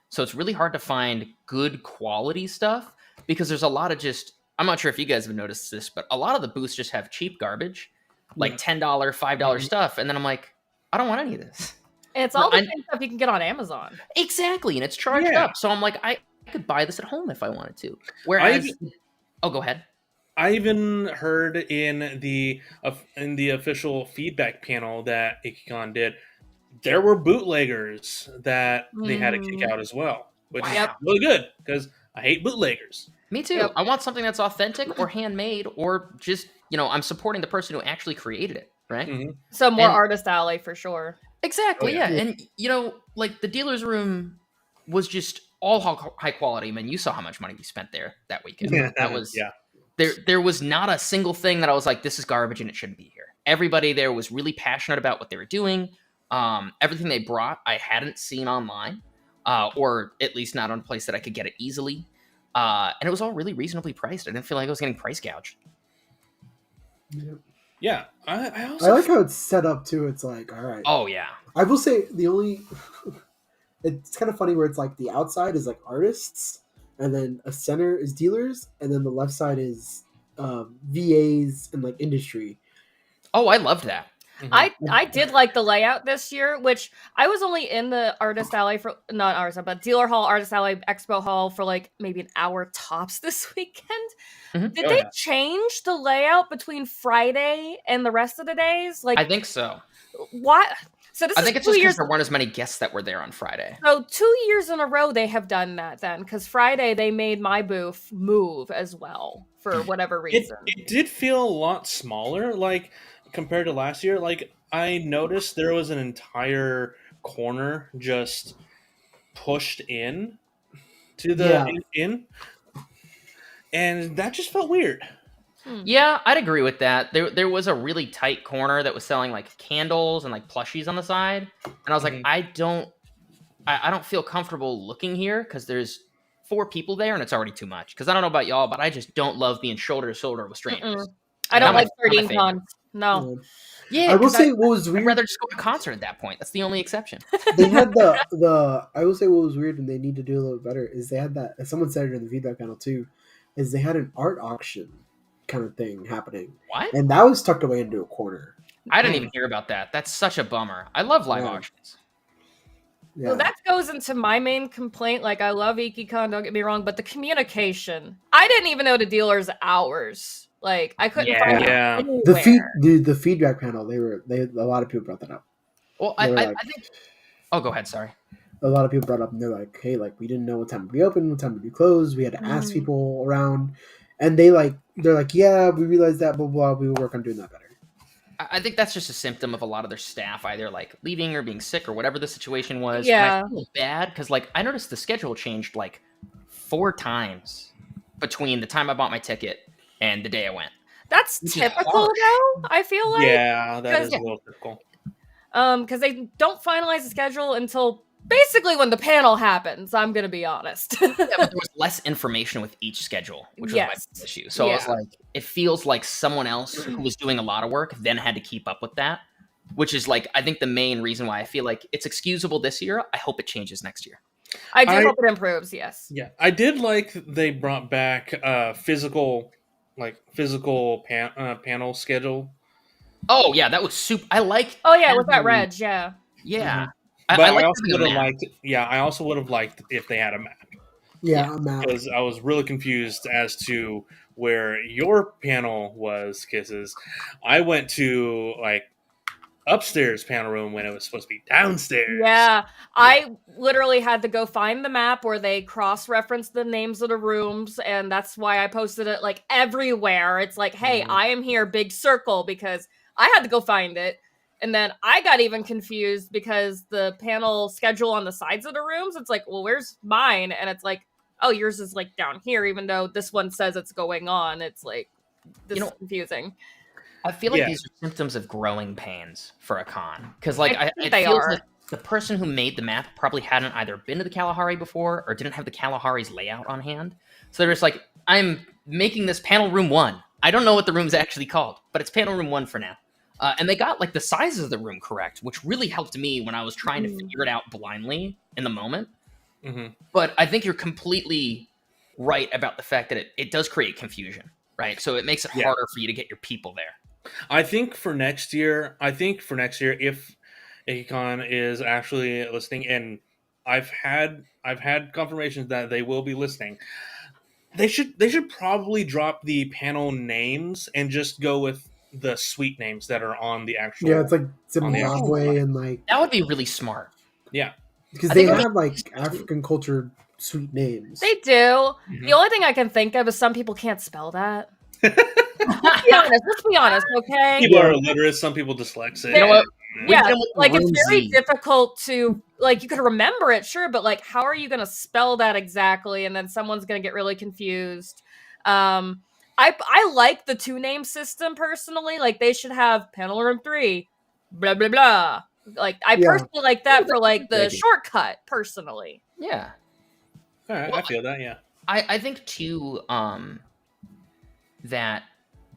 So it's really hard to find good quality stuff because there's a lot of just, I'm not sure if you guys have noticed this, but a lot of the booths just have cheap garbage, like $10, $5 stuff. And then I'm like, I don't want any of this. And it's all the same stuff you can get on Amazon. Exactly. And it's charged up. So I'm like, I could buy this at home if I wanted to. Whereas, go ahead. I even heard in the official feedback panel that Ikkicon did, there were bootleggers that they had to kick out as well, which is really good because I hate bootleggers. Me too. Yep. I want something that's authentic or handmade or just, I'm supporting the person who actually created it, right? Mm-hmm. So more Artist Alley for sure. Exactly, yeah. And, like the dealer's room was just all high quality. I mean, you saw how much money we spent there that weekend. That was, there was not a single thing that I was like, this is garbage and it shouldn't be here. Everybody there was really passionate about what they were doing. Everything they brought, I hadn't seen online, or at least not on a place that I could get it easily. And it was all really reasonably priced. I didn't feel like I was getting price gouged. Yeah. I like how it's set up too. It's like, all right. Oh yeah. I will say it's kind of funny where it's like the outside is like artists, and then a center is dealers, and then the left side is VAs and like industry. Oh, I loved that. Mm-hmm. I did like the layout this year, which I was only in the Artist Alley for not Artist, but Dealer Hall, Artist Alley, Expo Hall for like maybe an hour tops this weekend. Mm-hmm. Did they change the layout between Friday and the rest of the days? Like, I think so. What? So this I think is it's just because there weren't as many guests that were there on Friday. So 2 years in a row they have done that then, because Friday they made my booth move as well for whatever reason. It did feel a lot smaller, like compared to last year. Like I noticed there was an entire corner just pushed in to the in, and that just felt weird. Yeah, I'd agree with that. There was a really tight corner that was selling like candles and like plushies on the side, and I was like, I don't feel comfortable looking here because there's 4 people there and it's already too much. Because I don't know about y'all, but I just don't love being shoulder to shoulder with strangers. I don't like 13 cons. No. Yeah, I will say what was weird. I'd rather just go to a concert at that point. That's the only exception. They had the. I will say what was weird and they need to do a little better is they had that. As someone said it in the feedback panel too, is they had an art auction kind of thing happening. What? And that was tucked away into a corner. I didn't even hear about that. That's such a bummer. I love live auctions. Yeah. Well, that goes into my main complaint. Like, I love Ikkicon, don't get me wrong, but the communication. I didn't even know the dealer's hours. Like, I couldn't find it anywhere. The feedback panel. A lot of people brought that up. Well, I think. Oh, go ahead. Sorry. A lot of people brought up, and they're like, "Hey, like we didn't know what time to be open, what time to be closed. We had to ask people around." And they're like, yeah, we realized that, blah, blah, we will work on doing that better. I think that's just a symptom of a lot of their staff either like leaving or being sick or whatever the situation was. Yeah. And I feel bad because like I noticed the schedule changed like 4 times between the time I bought my ticket and the day I went. That's typical though, I feel like. Yeah, that is a little typical. Because they don't finalize the schedule until basically when the panel happens, I'm going to be honest. Yeah, but there was less information with each schedule, which was my issue. So I was like, it feels like someone else who was doing a lot of work then had to keep up with that, which is like, I think the main reason why I feel like it's excusable this year. I hope it changes next year. I do I- hope it improves. Yes. Yeah, I did like they brought back physical panel schedule. Oh yeah, that was super. I like. Oh yeah, with that having- red. Yeah. Yeah, Mhm. I But I like also having a would have map. liked. Yeah, I also would have liked if they had a map Yeah, a map. because I was really confused as to where your panel was. Kisses, I went to like upstairs panel room when it was supposed to be downstairs. Yeah, I literally had to go find the map where they cross-reference the names of the rooms, and that's why I posted it like everywhere. It's like, hey, Mhm. I am here, big circle, because I had to go find it. And then I got even confused because the panel schedule on the sides of the rooms, it's like, well, where's mine? And it's like, oh, yours is like down here, even though this one says it's going on. It's like, this is confusing. I feel like Yeah. these are symptoms of growing pains for a con, because like I it think they feels are. like the person who made the map probably hadn't either been to the Kalahari before or didn't have the Kalahari's layout on hand. So they're just like, I'm making this panel room 1. I don't know what the room's actually called, but it's panel room 1 for now. And they got like the sizes of the room correct, which really helped me when I was trying to figure it out blindly in the moment. Mm-hmm. But I think you're completely right about the fact that it does create confusion, right? So it makes it harder for you to get your people there. I think for next year, if Ikkicon is actually listening, and I've had confirmations that they will be listening, they should probably drop the panel names and just go with the suite names that are on the actual. Yeah, it's like on the actual Zimbabwe and like That would be really smart. Yeah, because I they think it have would- like African culture sweet names. They do. Mhm. The only thing I can think of is some people can't spell that. Be honest. Let's be honest, okay? people are illiterate. Some people dyslexic. You know what? Yeah, We've done with like it's room very Z. difficult to like. You could remember it, sure, but like, how are you going to spell that exactly? And then someone's going to get really confused. I like the 2-name system personally. Like, they should have panel room 3, blah blah blah. Like, I personally like that for like the shortcut. Personally, Yeah. All right, Well, I feel that. Yeah. I think too that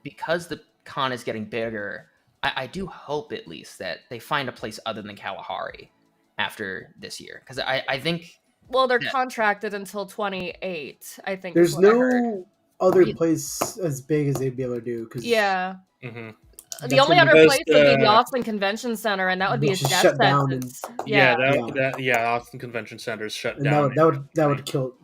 because the con is getting bigger, I do hope at least that they find a place other than Kalahari after this year, because I think well, they're contracted until 28. I think There's is what I heard. no other place as big as they'd be able to do. Cause Yeah. Mm-hmm. The only other place would be the Austin Convention Center, and that would be a which is death shut down sentence. Yeah, Yeah. Austin Convention Center is shut and down. that would kill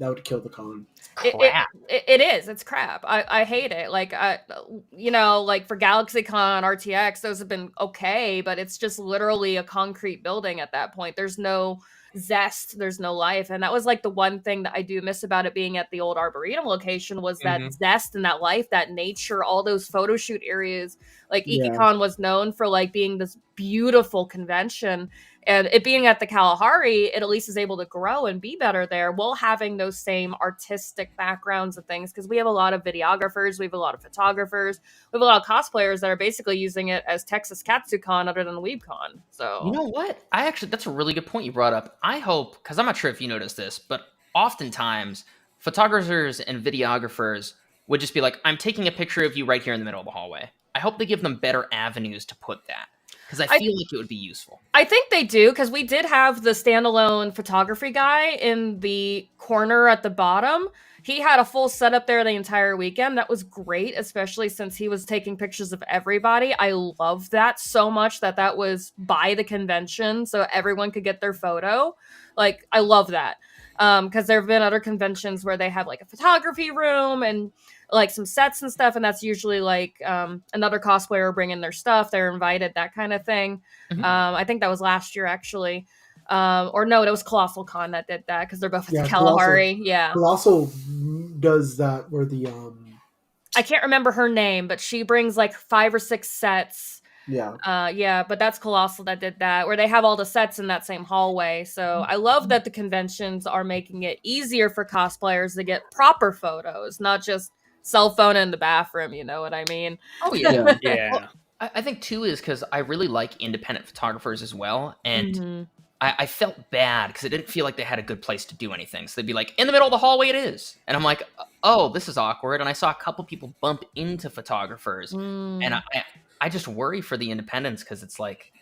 the con. crap. It is. It's crap. I hate it. Like like for GalaxyCon, RTX, those have been okay, but it's just literally a concrete building at that point. There's no zest. There's no life, and that was like the one thing that I do miss about it being at the old Arboretum location was that zest and that life, that nature, all those photo shoot areas. Like Ikkicon was known for like being this beautiful convention. And it being at the Kalahari, it at least is able to grow and be better there while having those same artistic backgrounds and things. Because we have a lot of videographers, we have a lot of photographers, we have a lot of cosplayers that are basically using it as Texas KatsuCon other than WeebCon. So You know what? That's a really good point you brought up. I hope, because I'm not sure if you noticed this, but oftentimes photographers and videographers would just be like, I'm taking a picture of you right here in the middle of the hallway. I hope they give them better avenues to put that, because I feel like it would be useful. I think they do, because we did have the standalone photography guy in the corner at the bottom. He had a full setup there the entire weekend. That was great, especially since he was taking pictures of everybody. I loved that so much that was by the convention, so everyone could get their photo. Like, I love that. Because there have been other conventions where they have like a photography room and like some sets and stuff, and that's usually like another cosplayer bringing their stuff. They're invited, that kind of thing. Mhm. I think that was last year actually. Or no, it was Colossal Con that did that because they're both at the Colossal. Kalahari. Yeah, Colossal does that where the I can't remember her name, but she brings like 5 or 6 sets. yeah. But that's Colossal that did that, where they have all the sets in that same hallway. So I love that the conventions are making it easier for cosplayers to get proper photos, not just cell phone in the bathroom. You know what I mean? Oh, yeah. Yeah. Well, I think, too, is because I really like independent photographers as well. And I felt bad because it didn't feel like they had a good place to do anything. So they'd be like, in the middle of the hallway it is. And I'm like, oh, this is awkward. And I saw a couple people bump into photographers. And I just worry for the independents because it's like,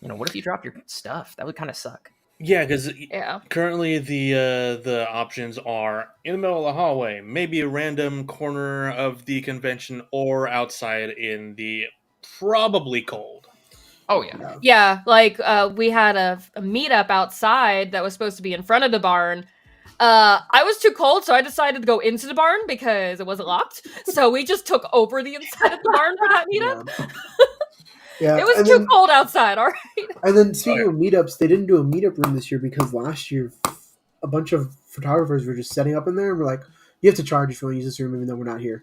what if you drop your stuff? That would kind of suck. Yeah, because Yeah. currently the options are in the middle of the hallway, maybe a random corner of the convention, or outside in the probably cold. Oh yeah. Yeah. Yeah, like we had a meetup outside that was supposed to be in front of the barn. I was too cold, so I decided to go into the barn because it wasn't locked. So we just took over the inside of the barn for that meetup. Yeah. Yeah. It was And too then cold outside. All right. speaking of meetups, they didn't do a meetup room this year because last year a bunch of photographers were just setting up in there and we're like, you have to charge if you want to use this room even though we're not here.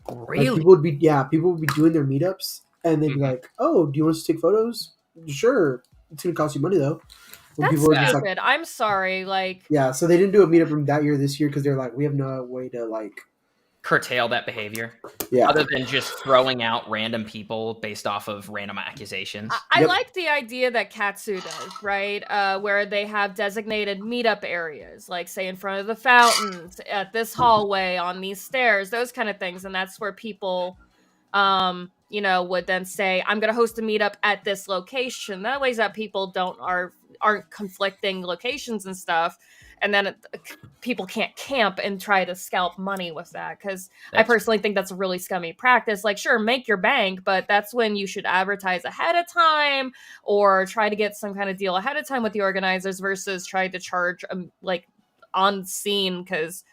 Like Really? people would be doing their meetups and they'd be Mhm. like, "Oh, do you want us to take photos? Sure. It's gonna cost you money though." When That's people were just like, stupid. I'm sorry. Like, yeah, so they didn't do a meetup room that year this year because they're like, we have no way to like, Curtail that behavior, yeah, other than just throwing out random people based off of random accusations. I Yep. like the idea that Katsu does, right? Where they have designated meetup areas, like say in front of the fountains, at this hallway, on these stairs, those kind of things, and that's where people, would then say, "I'm going to host a meetup at this location." That ways that people aren't conflicting locations and stuff, and then people can't camp and try to scalp money with that because I That's personally think that's a really scummy practice. Like, sure, make your bank, but that's when you should advertise ahead of time or try to get some kind of deal ahead of time with the organizers versus try to charge like on scene because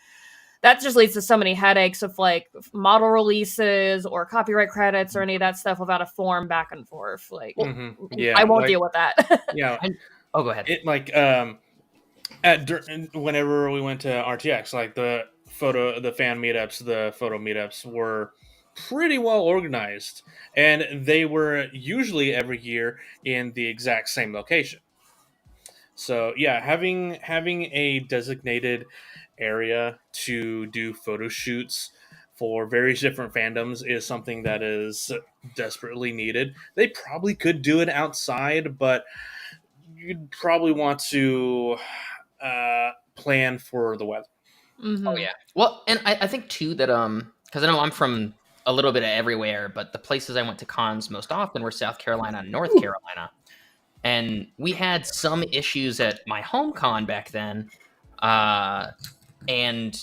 that just leads to so many headaches of like model releases or copyright credits or any of that stuff without a form back and forth. Like, Yeah, I won't like deal with that. yeah, oh, go ahead. it like whenever we went to RTX, like the fan meetups, the photo meetups were pretty well organized, and they were usually every year in the exact same location. So yeah, having a designated area to do photo shoots for various different fandoms is something that is desperately needed. They probably could do it outside, but you'd probably want to plan for the weather. Oh Hmm. yeah. Well, and I think too that because I know I'm from a little bit of everywhere, but the places I went to cons most often were South Carolina and North Carolina, and we had some issues at my home con back then, and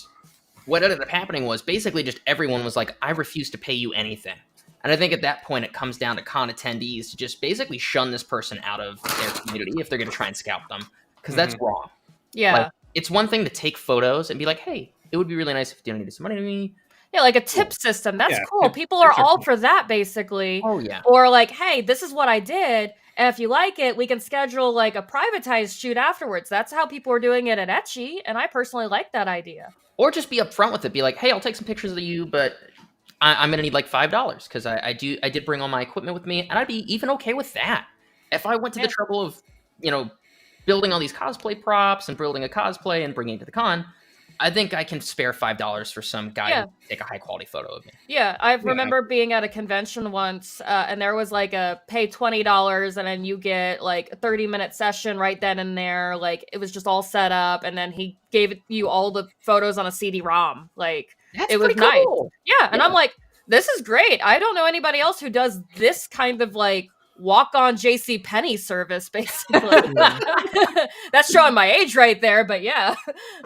what ended up happening was basically just everyone was like, "I refuse to pay you anything." And I think at that point it comes down to con attendees to just basically shun this person out of their community if they're going to try and scalp them, because that's wrong. Yeah. Like, it's one thing to take photos and be like, "Hey, it would be really nice if you donated some money to me." Yeah, like a tip system. That's Yeah, cool. People are tips are all cool. for that, basically. Oh yeah. Or like, hey, this is what I did, and if you like it, we can schedule like a privatized shoot afterwards. That's how people are doing it at Etchy, and I personally like that idea. Or just be upfront with it. Be like, "Hey, I'll take some pictures of you, but I'm gonna need like $5 because I did bring all my equipment with me, and I'd be even okay with that if I went to the Yeah. trouble of building all these cosplay props and building a cosplay and bringing it to the con. I think I can spare $5 for some guy Yeah. who can take a high quality photo of me." Yeah, I remember being at a convention once, and there was like a pay $20, and then you get like a 30-minute session right then and there. Like it was just all set up, and then he gave you all the photos on a CD-ROM. Like That's it was pretty nice. cool. Yeah, and Yeah. I'm like, this is great. I don't know anybody else who does this kind of like walk-on JC Penney service, basically. That's showing my age right there, but yeah.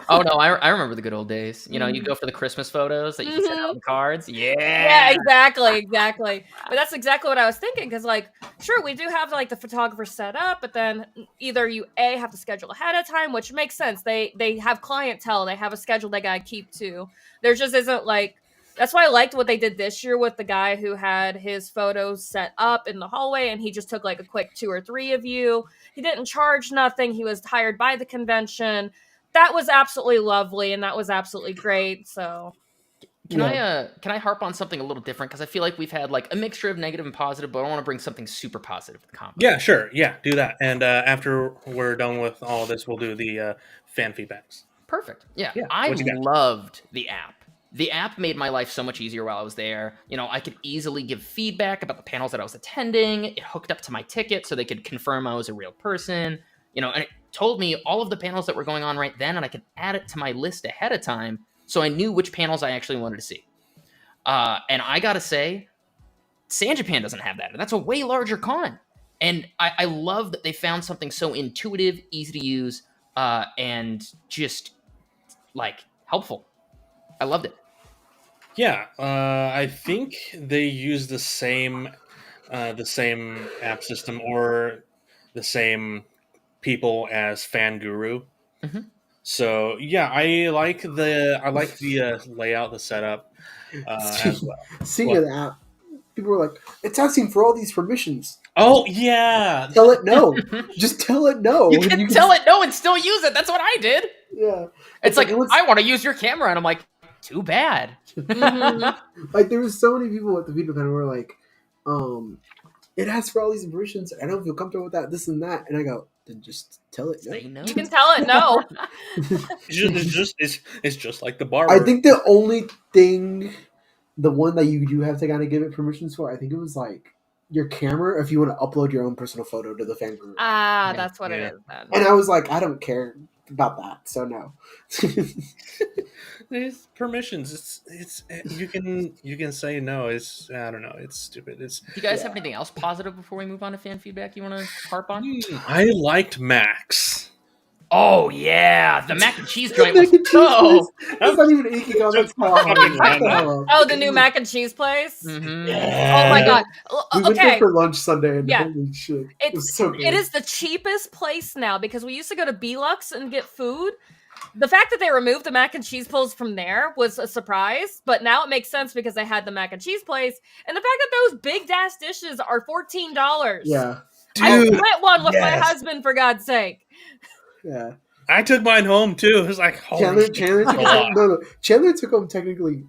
Oh no, I remember the good old days. You go for the Christmas photos that you can send out on cards. Yeah, Yeah. exactly. But that's exactly what I was thinking because, like, sure, we do have like the photographer set up, but then either you have to schedule ahead of time, which makes sense. They have clientele, they have a schedule they gotta keep to. There just isn't like. That's why I liked what they did this year with the guy who had his photos set up in the hallway, and he just took like a quick 2 or 3 of you. He didn't charge nothing. He was hired by the convention. That was absolutely lovely, and that was absolutely great. So. Can I harp on something a little different because I feel like we've had like a mixture of negative and positive, but I want to bring something super positive to the combo. Yeah, sure. Yeah, do that. And after we're done with all this, we'll do the fan feedbacks. Perfect. Yeah. Yeah, I what you got? loved the app. The app made my life so much easier while I was there. I could easily give feedback about the panels that I was attending. It hooked up to my ticket so they could confirm I was a real person. And it told me all of the panels that were going on right then, and I could add it to my list ahead of time so I knew which panels I actually wanted to see. And I gotta say, San Japan doesn't have that, and that's a way larger con. And I love that they found something so intuitive, easy to use, and just like helpful. I loved it. Yeah, I think they use the same app system or the same people as Fan Guru. Mhm. So yeah, I like the layout, the setup as well. Seeing What? an app, people were like, "It's asking for all these permissions." Oh yeah, Tell it no. Just tell it no. You and can tell it no and still use it. That's what I did. Yeah. It's like, it was, I want to use your camera, and I'm like, too bad. Mhm. like there was so many people at the feedback panel who were like, it asks for all these permissions. I don't feel comfortable with that, this and that. And I go, then just tell it no. Say no. You can tell it no. it's just like the barber. I think the only thing, the one that you do have to kind of give it permissions for, I think it was like your camera if you want to upload your own personal photo to the fan group. Ah, Yeah. that's what Yeah. it is then. And I was like, I don't care about that, so no. There's permissions. It's you can say no. It's I don't know. It's stupid. It's Do you guys have anything else positive before we move on to fan feedback you want to harp on? I liked Max. Oh yeah, the mac and cheese Mac joint was and cheese so. That's not even Ikkicon, that's Paul. Oh, the new mac and cheese place. Mhm. Oh my god. We went there Okay, for lunch Sunday, and Yeah. holy shit, it was it's so good. it is the cheapest place now because we used to go to Belux and get food. The fact that they removed the mac and cheese place from there was a surprise, but now it makes sense because they had the mac and cheese place, and the fact that those big ass dishes are $14. Yeah, I Dude, split one with my yes. husband for God's sake. yeah. I took mine home too. It was like holy shit, Chandler that's took a lot. no. Chandler took home technically.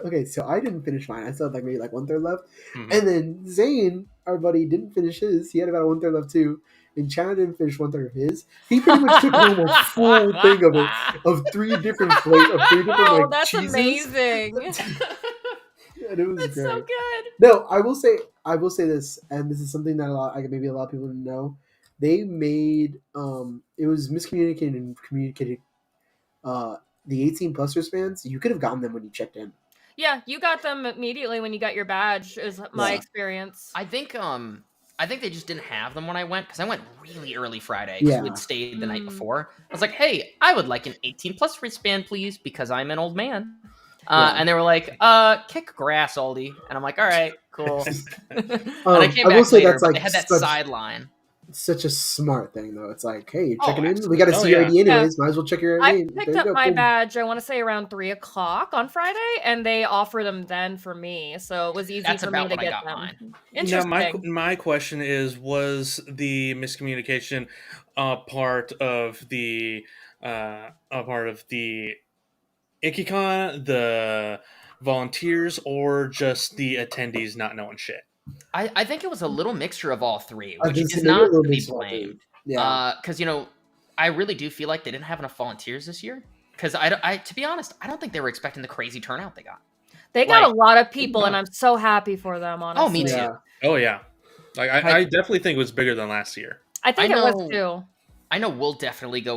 Okay, so I didn't finish mine. I still had like maybe like 1/3 left, Mhm. and then Zane, our buddy, didn't finish his. He had about 1/3 left too, and Chandler didn't finish 1/3 of his. He pretty much took home a full thing of it, of 3 different flavors, of 3 different Oh, like that's cheeses. amazing. And it was That's great. so good. No, I will say this, and this is something that maybe a lot of people didn't know. They made it was miscommunicated and communicated. The 18 plus wristbands, you could have gotten them when you checked in. Yeah, you got them immediately when you got your badge, is my Yeah. experience. I think they just didn't have them when I went because I went really early Friday because Yeah. we'd stayed the night Mm. before. I was like, hey, I would like an 18 plus wristband, please, because I'm an old man. Yeah. And they were like, kick grass, oldie. And I'm like, all right, cool. And I came I back will say later, that's but like they had that such, sideline. such a smart thing, though. It's like, hey, you're Oh, checking in. We absolutely. got to Oh, see your yeah. ID anyways. Might as well check your I ID. picked There you up go, my boom. badge, I want to say around 3 o'clock on Friday, and they offered them then for me, so it was easy That's for me about to when I get got them. mine. Now, Interesting. my question is: was the miscommunication part of the Ikkicon, the volunteers, or just the attendees not knowing shit? I think it was a little mixture of all three, I which just is maybe a not little to be mix of all three. blamed. Yeah. Because I really do feel like they didn't have enough volunteers this year. Because I, to be honest, I don't think they were expecting the crazy turnout they got. They got like- a lot of people, and I'm so happy for them, honestly. Oh, me too. Yeah. Oh yeah, like I definitely think it was bigger than last year. I think I it was know- too. I know we'll definitely go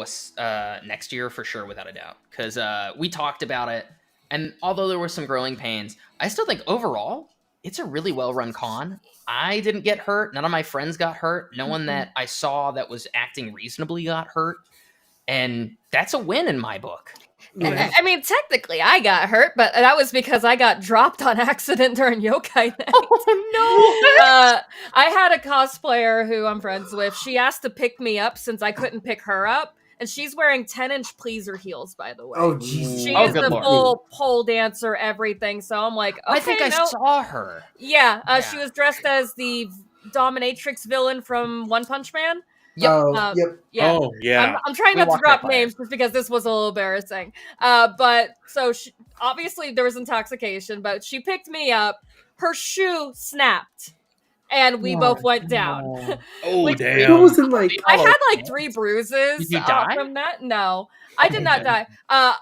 next year for sure, without a doubt. Because we talked about it, and although there were some growing pains, I still think overall it's a really well-run con. I didn't get hurt. None of my friends got hurt. No one that I saw that was acting reasonably got hurt. And that's a win in my book. Yeah. I mean, technically, I got hurt, but that was because I got dropped on accident during yokai night. Oh, I had a cosplayer who I'm friends with. She asked to pick me up since I couldn't pick her up, and she's wearing 10-inch pleaser heels, by the way. Oh, Jesus. She Oh, is good the lord. full pole dancer, everything. So I'm like, okay, I think I no. saw her. Yeah, she Yeah. was dressed as the dominatrix villain from One Punch Man. Yep. Oh, yep. Yeah. Oh yeah. I'm trying We not to walked drop right by names just because this was a little embarrassing. But so obviously there was intoxication, but she picked me up. Her shoe snapped, and we both went down. Oh. Oh Which- It damn. wasn't like. I Oh, had like damn. 3 bruises Did you die? from that. No, I did not die.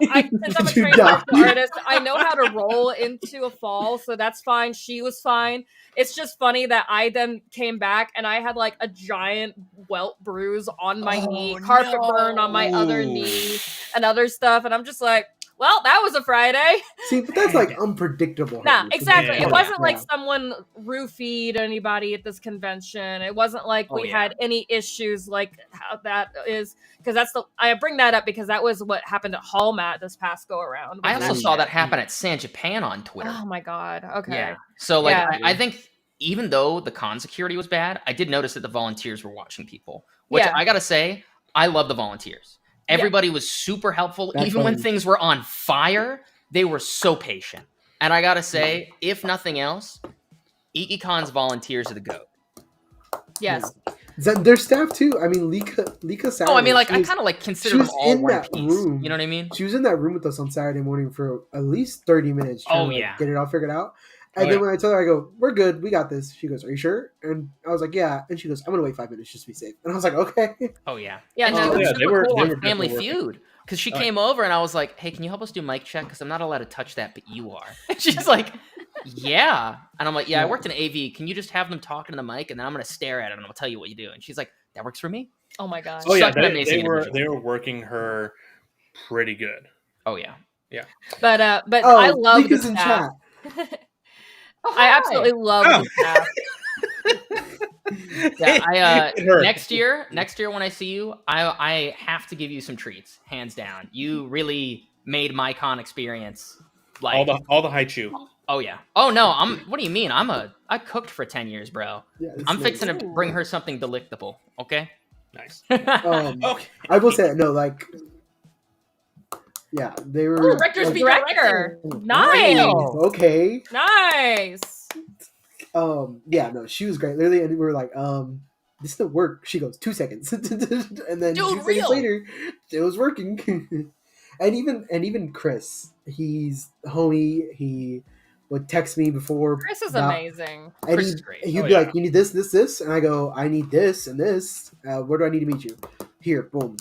Since I'm a Did you trained die? martial artist, I know how to roll into a fall, so that's fine. She was fine. It's just funny that I then came back and I had like a giant welt bruise on my knee, carpet burn on my other Ooh. knee, and other stuff. And I'm just like, well, that was a Friday. See, but that's like unpredictable. Nah, homies. exactly. Yeah. It wasn't like Yeah. someone roofied anybody at this convention. It wasn't like Oh, we yeah. had any issues like how that is, because I bring that up because that was what happened at Hallmat this past go around. I also That's saw that happen at San Japan on Twitter. Oh my god. Okay. Yeah. So like Yeah. I think even though the con security was bad, I did notice that the volunteers were watching people. Which Yeah. I gotta say, I love the volunteers. Everybody was super helpful. That's Even when fun. things were on fire, they were so patient. And I gotta say, if nothing else, Ikkicon's volunteers are the GOAT. Yes. Their staff too. I mean, Lika Saturday. Oh, I mean, like she I was- kind of like she consider them was all in one that piece. room. You know what I mean? She was in that room with us on Saturday morning for at least 30 minutes. Trying Oh, to, like, yeah. get it all figured out. And Oh, then yeah. when I told her, I go, "We're good. We got this." She goes, "Are you sure?" And I was like, "Yeah." And she goes, "I'm gonna wait 5 minutes just to be safe." And I was like, "Okay." Oh yeah. Yeah, And no, she was yeah, super they were- cool they on were Family definitely working. Feud because she Oh, came over and I was like, "Hey, can you help us do mic check? Because I'm not allowed to touch that, but you are." And she's like, "Yeah," and I'm like, "Yeah, I worked in AV. Can you just have them talk into the mic and then I'm gonna stare at it and I'll tell you what you do?" And she's like, "That works for me." Oh my gosh. Oh yeah, Such an amazing they were individual. working her pretty good. Oh yeah. But Oh, I love the Lika's in staff. chat. I absolutely love Oh. the staff. Yeah, It hurt. next year when I see you, I have to give you some treats, hands down. You really made my con experience like all the high chew. oh yeah. Oh no, what do you mean? I cooked for 10 years, bro. Yeah, it's I'm nice. fixing to bring her something delectable, okay? Nice. Okay. Oh, I will say no, like, yeah, they were. Ooh, Rector's like, Beat Director. Director. Nice. Okay. Nice. Yeah, no, she was great. Literally, and we were like, this didn't work. She goes 2 seconds, and then Dude, 2 seconds real. later, it was working. and even Chris, he's homie. He would text me before. Chris is about- amazing. And Chris is great. he'd Oh, be yeah. like, "You need this, this, this," and I go, "I need this and this. Where do I need to meet you?" Here, boom.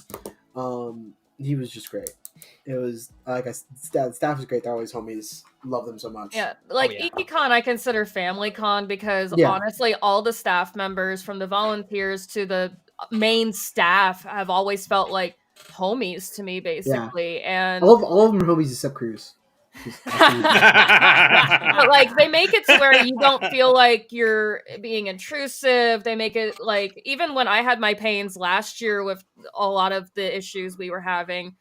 He was just great. It was like staff is great. They're always homies. Love them so much. Yeah, like yeah. Ikkicon, I consider family con because Yeah. honestly, all the staff members, from the volunteers to the main staff, have always felt like homies to me, basically. And All of them are homies except Cruz. He's absolutely- but like they make it to where you don't feel like you're being intrusive. They make it like, even when I had my pains last year with a lot of the issues we were having,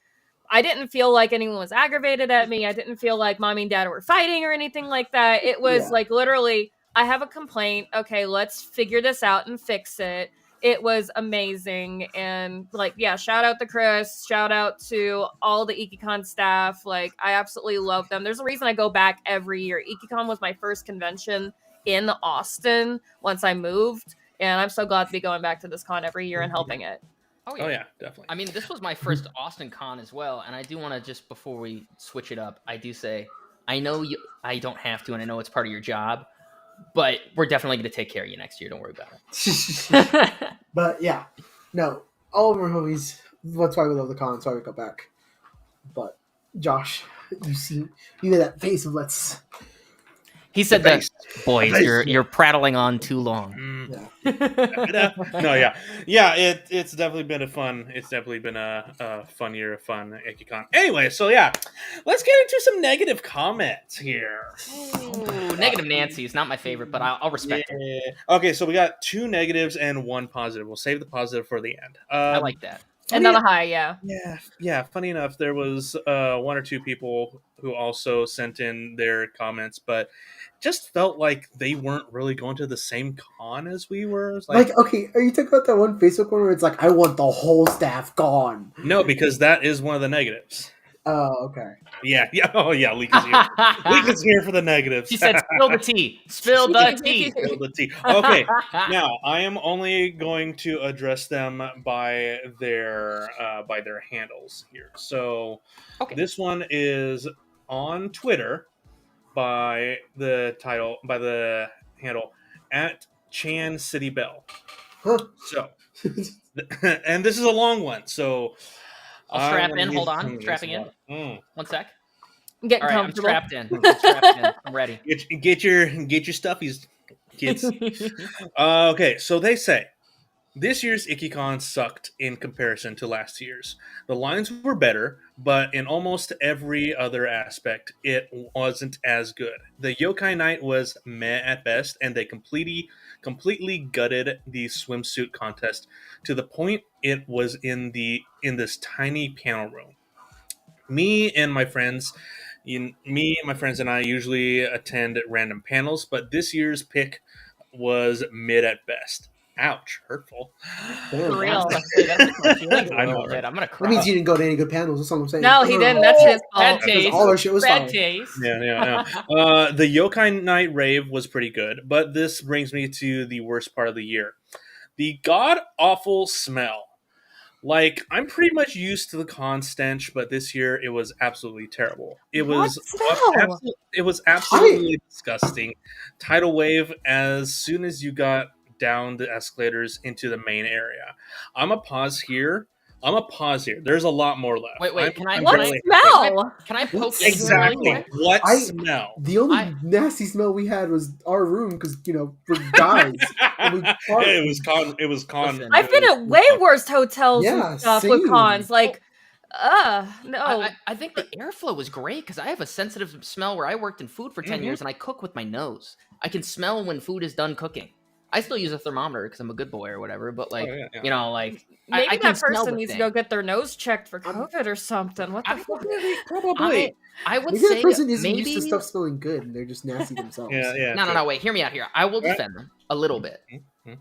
I didn't feel like anyone was aggravated at me. I didn't feel like mommy and dad were fighting or anything like that. It was Yeah. like literally, I have a complaint. Okay, let's figure this out and fix it. It was amazing. And like, yeah, shout out to Chris. Shout out to all the Ikkicon staff. Like, I absolutely love them. There's a reason I go back every year. Ikkicon was my first convention in Austin once I moved. And I'm so glad to be going back to this con every year and helping it. Oh oh yeah, definitely. I mean, this was my first Austin con as well, and I do want to just before we switch it up, I do say I know I don't have to, and I know it's part of your job, but we're definitely going to take care of you next year. Don't worry about it. But yeah, no, all of them are homies. That's why we love the con. That's why we go back. But Josh, you made that face of let's. He said The that, face. boys, The face. you're prattling on too long. No, yeah. It's definitely been a fun fun year of fun Ikkicon. Anyway, so yeah, let's get into some negative comments here. Ooh, Negative Nancy is not my favorite, but I'll respect it. Yeah. Okay, so we got 2 negatives and 1 positive. We'll save the positive for the end. I like that. And on a high, yeah. Yeah. Funny enough, there was 1 or 2 people who also sent in their comments, but just felt like they weren't really going to the same con as we were. It was Like, okay, are you talking about that one Facebook one where it's like, I want the whole staff gone? no, because that is one of the negatives. Oh, okay. Yeah. Oh, yeah. Leak is here. Leak is here for the negatives. She said, "Spill the tea. Spill the tea." Spill the tea. Okay. Now I am only going to address them by their handles here. So Okay. this one is on Twitter by the handle at Chan City Bell. Huh. So, and this is a long one. So I'll I'm strap gonna in. use Hold on. some of Strapping this in. water. One sec. Get All right, I'm comfortable. strapped in. I'm strapped in. I'm ready. Get your stuffies, kids. Okay, so they say, This year's Ikkicon sucked in comparison to last year's. The lines were better, but in almost every other aspect, it wasn't as good. The Yokai Night was meh at best, and they completely gutted the swimsuit contest to the point it was in this tiny panel room. Me and my friends, and I usually attend random panels, but this year's pick was mid at best. Ouch, hurtful. Damn. For Yeah, real. that hurts my feelings a I know, little right? bit. I'm gonna That cry. means you didn't go to any good panels. That's all I'm saying. No, he didn't. That's his fault. Bad Because taste. all our shit was Bad fire. taste. Yeah. The Yokai Night rave was pretty good, but this brings me to the worst part of the year: the god awful smell. Like, I'm pretty much used to the con stench, but this year it was absolutely terrible. What smell? It was absolutely disgusting. Tidal wave as soon as you got down the escalators into the main area. I'm a pause here. There's a lot more left. Wait, can I- I'm What barely- smell? Can I poke What's- into it really Exactly. quick? What I- smell? The only I- nasty smell we had was our room because we're guys. And we fart. It was con. Listen, I've been at way worse hotels Yeah, and stuff with same. cons. Like, no. I think the airflow was great because I have a sensitive smell where I worked in food for 10 Mhm. years and I cook with my nose. I can smell when food is done cooking. I still use a thermometer because I'm a good boy or whatever, but like, Oh, yeah. you know, like, Maybe I can that smell person the needs to thing. go get their nose checked for COVID or something. What the I- fuck? Probably. I would Maybe say that person isn't maybe... used to stuff smelling good and they're just nasty themselves. Yeah. No, wait, hear me out here. I will Right. defend them a little bit. Mhm.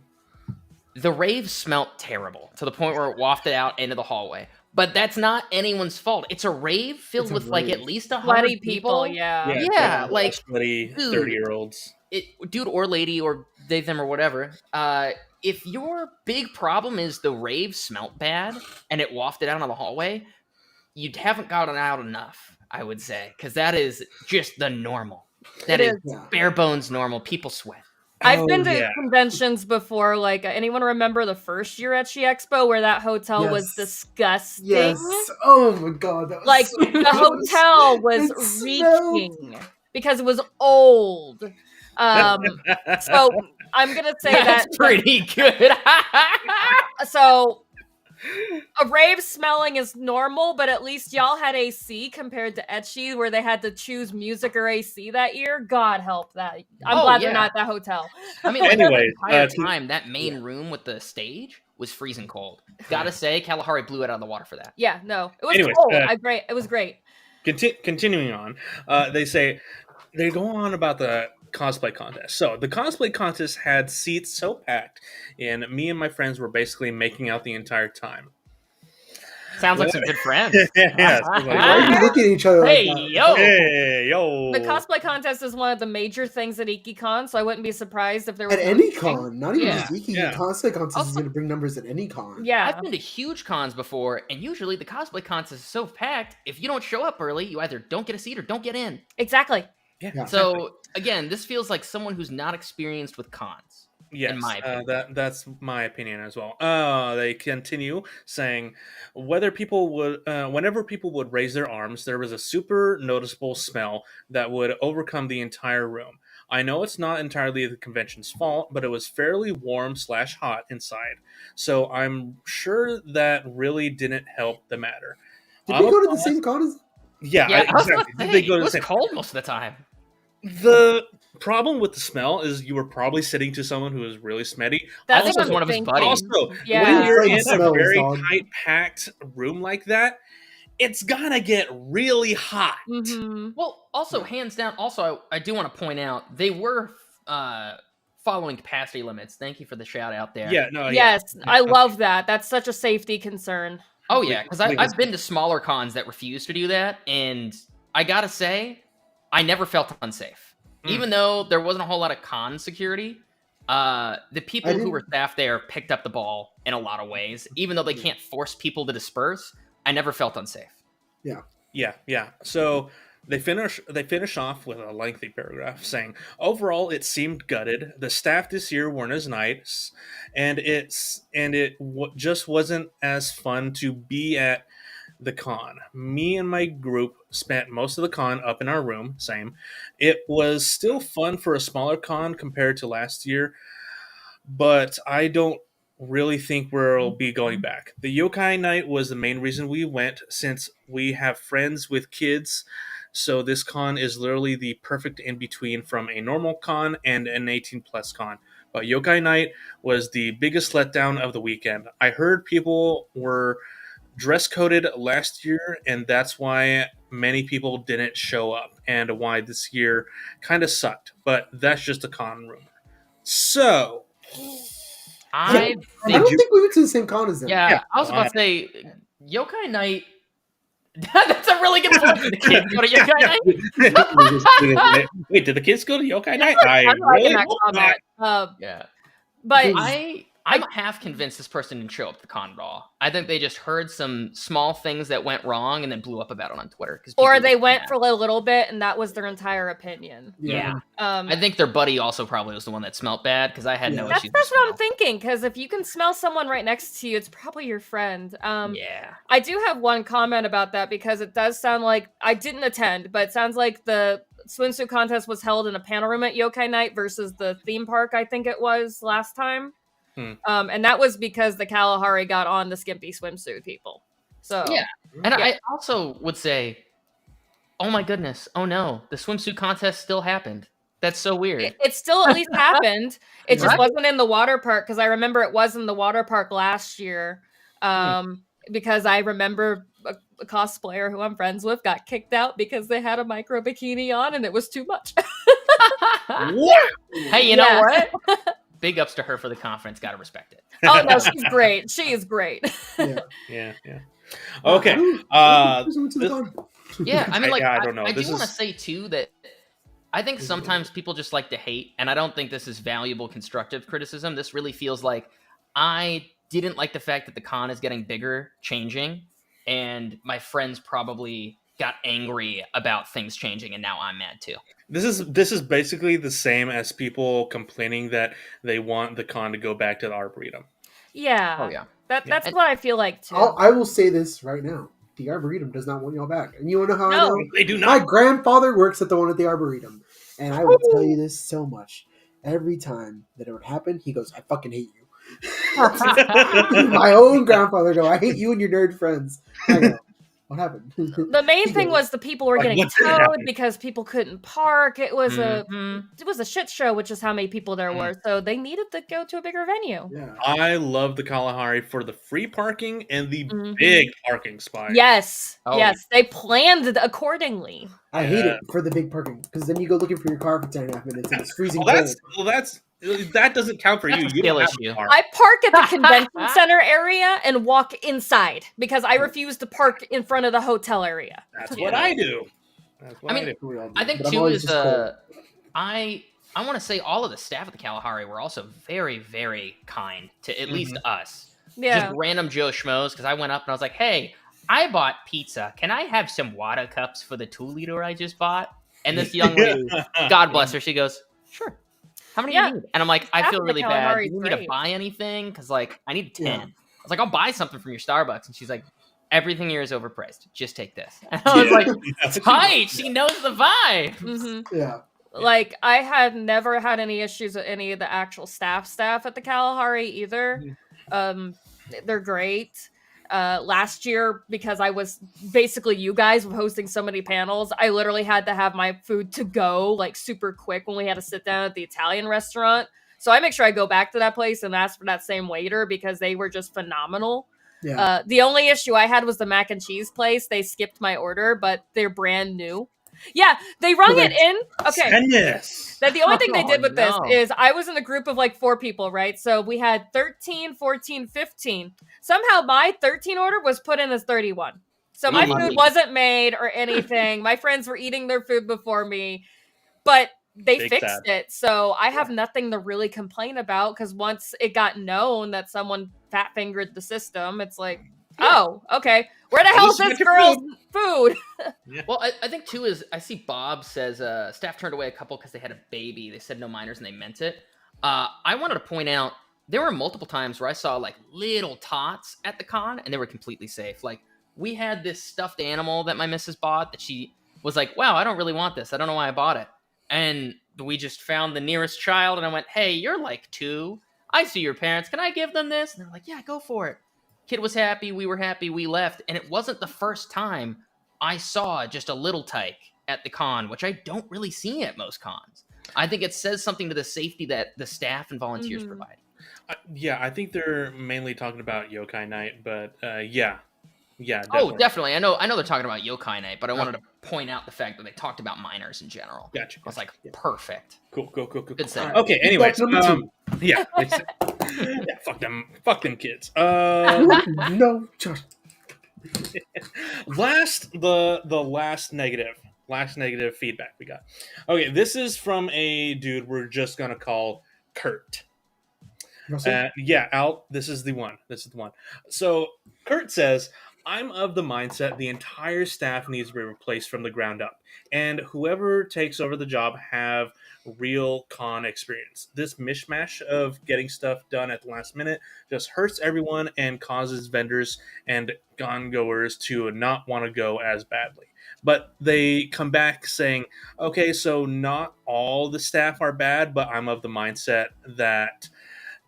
The rave smelt terrible to the point where it wafted out into the hallway. But that's not anyone's fault. It's a rave filled It's a with like rave. at least 100 Sweaty people. people, yeah. Yeah, like, sweaty dude. 30-year-olds. Dude or lady or they, them or whatever. If your big problem is the rave smelt bad and it wafted out on the hallway, you haven't gotten out enough, I would say, because that is just the normal. That It is is. Yeah. bare bones normal. People sweat. I've Oh, been to yeah. conventions before. Like, anyone remember the first year at She Expo where that hotel was Yes. disgusting? Yes. Oh my god. That was Like, so the gross. hotel was It smelled- reeking because it was old. So I'm gonna say That's that. pretty good. So a rave smelling is normal, but at least y'all had AC compared to Etchy, where they had to choose music or AC that year. God help that. I'm Oh, glad yeah. they're not at that hotel. I mean, like, Anyways, the entire to- time that main room with the stage was freezing cold. Gotta say, Kalahari blew it out of the water for that. Yeah, no, it was Anyways, cold. It was great. Continuing on, they go on about the cosplay contest. So the cosplay contest had seats so packed, and me and my friends were basically making out the entire time. Sounds like some good friends. Yes. Why are you looking at each other Hey, like that? yo. Hey, yo. The cosplay contest is one of the major things at Ikkicon, so I wouldn't be surprised if there was At no any thing. con, not even Yeah, just Iki. yeah. Cosplay contest is Also- going to bring numbers at any con. Yeah, I've been to huge cons before, and usually the cosplay contest is so packed, if you don't show up early, you either don't get a seat or don't get in. exactly. Yeah. Yeah. So, again, this feels like someone who's not experienced with cons. Yes, in my opinion. that's my opinion as well. They continue saying whenever people would raise their arms, there was a super noticeable smell that would overcome the entire room. I know it's not entirely the convention's fault, but it was fairly warm/hot inside, so I'm sure that really didn't help the matter. Did we go to the same con as? Yeah, I was exactly. gonna Did say, they go to it the was same- cold most of the time. The problem with the smell is you were probably sitting to someone who is really smelly. That's Also, what I'm one of his thinking. buddies. Also, Yeah. when you're Like in a smells, very dog. tight packed room like that, it's gonna get really hot. Hmm. Well, also, hands down, also, I do want to point out, they were following capacity limits. Thank you for the shout out there. Yeah, no, Yes, I love that. That's such a safety concern. Oh, yeah, because Like- I've been to smaller cons that refuse to do that, and I gotta say, I never felt unsafe. Mm. Even though there wasn't a whole lot of con security, the people who didn't- were staffed there picked up the ball in a lot of ways. Even though they can't force people to disperse, I never felt unsafe. Yeah. So they finish off with a lengthy paragraph saying, overall, it seemed gutted. The staff this year weren't as nice, and just wasn't as fun to be at the con. Me and my group spent most of the con up in our room. Same. It was still fun for a smaller con compared to last year, but I don't really think we'll be going back. The Yokai Night was the main reason we went, since we have friends with kids. So this con is literally the perfect in between from a normal con and an 18 plus con. But Yokai Night was the biggest letdown of the weekend. I heard people were dress coded last year, and that's why many people didn't show up, and why this year kind of sucked. But that's just a con rumor. So, I I don't think we went to the same con as them. Yeah, I was about to say Yokai Night. That's a really good point. Did the kids go to Yokai Night? Wait, did the kids go to Yokai Night? I'm liking that hope comment. Yeah, But I'm half convinced this person didn't show up at the con at all. I think they just heard some small things that went wrong and then blew up about it on Twitter. Or they went for a little bit and that was their entire opinion. Yeah. I think their buddy also probably was the one that smelled bad, because I had no issues. That's what I'm thinking, because if you can smell someone right next to you, it's probably your friend. Yeah. I do have one comment about that, because it does sound like, I didn't attend, but it sounds like the swimsuit contest was held in a panel room at Yokai Night versus the theme park, I think it was last time. And that was because the Kalahari got on the skimpy swimsuit people. So yeah. And I also would say, oh my goodness, oh no, the swimsuit contest still happened. That's so weird. It still at least happened. It just wasn't in the water park, because I remember it was in the water park last year. Because I remember a cosplayer who I'm friends with got kicked out because they had a micro bikini on and it was too much. Hey, you know what? Big ups to her for the confidence. Gotta respect it. Oh no, she's great. She is great. Yeah. Okay. Yeah, I mean, like, I don't know. I do want to say too that I think sometimes people just like to hate, and I don't think this is valuable, constructive criticism. This really feels like I didn't like the fact that the con is getting bigger, changing, and my friends probably got angry about things changing, and now I'm mad too. This is basically the same as people complaining that they want the con to go back to the Arboretum. Yeah. Oh yeah. That's what I feel like too. I will say this right now. The Arboretum does not want y'all back. And you want to know how I know? They do not. My grandfather works at the one at the Arboretum. And I will tell you this so much. Every time that it would happen, he goes, I fucking hate you. My own grandfather go, I hate you and your nerd friends. I go, what happened? The main thing was the people were getting towed because people couldn't park. It was a shit show, which is how many people there were. So they needed to go to a bigger venue. Yeah. I love the Kalahari for the free parking and the big parking spot. Yes. Yes. They planned it accordingly. I hate it for the big parking, because then you go looking for your car for 10.5 minutes and it's freezing cold. That doesn't count for you. You don't have a car. I park at the convention center area and walk inside because I refuse to park in front of the hotel area. That's what I do. I think too is I want to say all of the staff at the Kalahari were also very, very kind to at least us. Yeah. Just random Joe Schmoes, because I went up and I was like, hey, I bought pizza. Can I have some water cups for the 2-liter I just bought? And this young lady, God bless her, she goes, sure. How many do you need? And I'm like, I feel really bad. Do you need me to buy anything? Because, like, I need 10. I was like, I'll buy something from your Starbucks. And she's like, everything here is overpriced. Just take this. And I was like, tight. She knows the vibe. Yeah. Like, I had never had any issues with any of the actual staff at the Kalahari either. They're great. Last year, because I was basically you guys hosting so many panels, I literally had to have my food to go like super quick when we had to sit down at the Italian restaurant. So I make sure I go back to that place and ask for that same waiter, because they were just phenomenal. Yeah. The only issue I had was the mac and cheese place. They skipped my order, but they're brand new. Yeah, they rung it in. Okay. Goodness. The only thing they did with this is I was in a group of like 4 people, right? So we had 13, 14, 15. Somehow my 13 order was put in as 31. So my food wasn't made or anything. My friends were eating their food before me, but they fixed it. So I have nothing to really complain about, because once it got known that someone fat fingered the system, it's like, oh, okay. Where the hell is this girl's food? Well, I think too is I see Bob says staff turned away a couple because they had a baby. They said no minors and they meant it. I wanted to point out there were multiple times where I saw like little tots at the con and they were completely safe. Like, we had this stuffed animal that my missus bought that she was like, wow, I don't really want this. I don't know why I bought it. And we just found the nearest child and I went, hey, you're like 2. I see your parents. Can I give them this? And they're like, yeah, go for it. Kid was happy. We were happy. We left. And it wasn't the first time I saw just a little tyke at the con, which I don't really see at most cons. I think it says something to the safety that the staff and volunteers provide. Yeah, I think they're mainly talking about Yokai Night, but yeah, definitely. Oh, definitely. I know they're talking about Yokai Night, but I wanted to point out the fact that they talked about minors in general. Gotcha. I was like, perfect. Cool. Good segue. Okay, anyways, Number two. yeah, fuck them kids. No, Josh. The last negative feedback we got. Okay, this is from a dude we're just gonna call Kurt. Russell? This is the one. So Kurt says, I'm of the mindset the entire staff needs to be replaced from the ground up, and whoever takes over the job have real con experience. This mishmash of getting stuff done at the last minute just hurts everyone and causes vendors and con goers to not want to go as badly. But they come back saying, okay, so not all the staff are bad, but I'm of the mindset that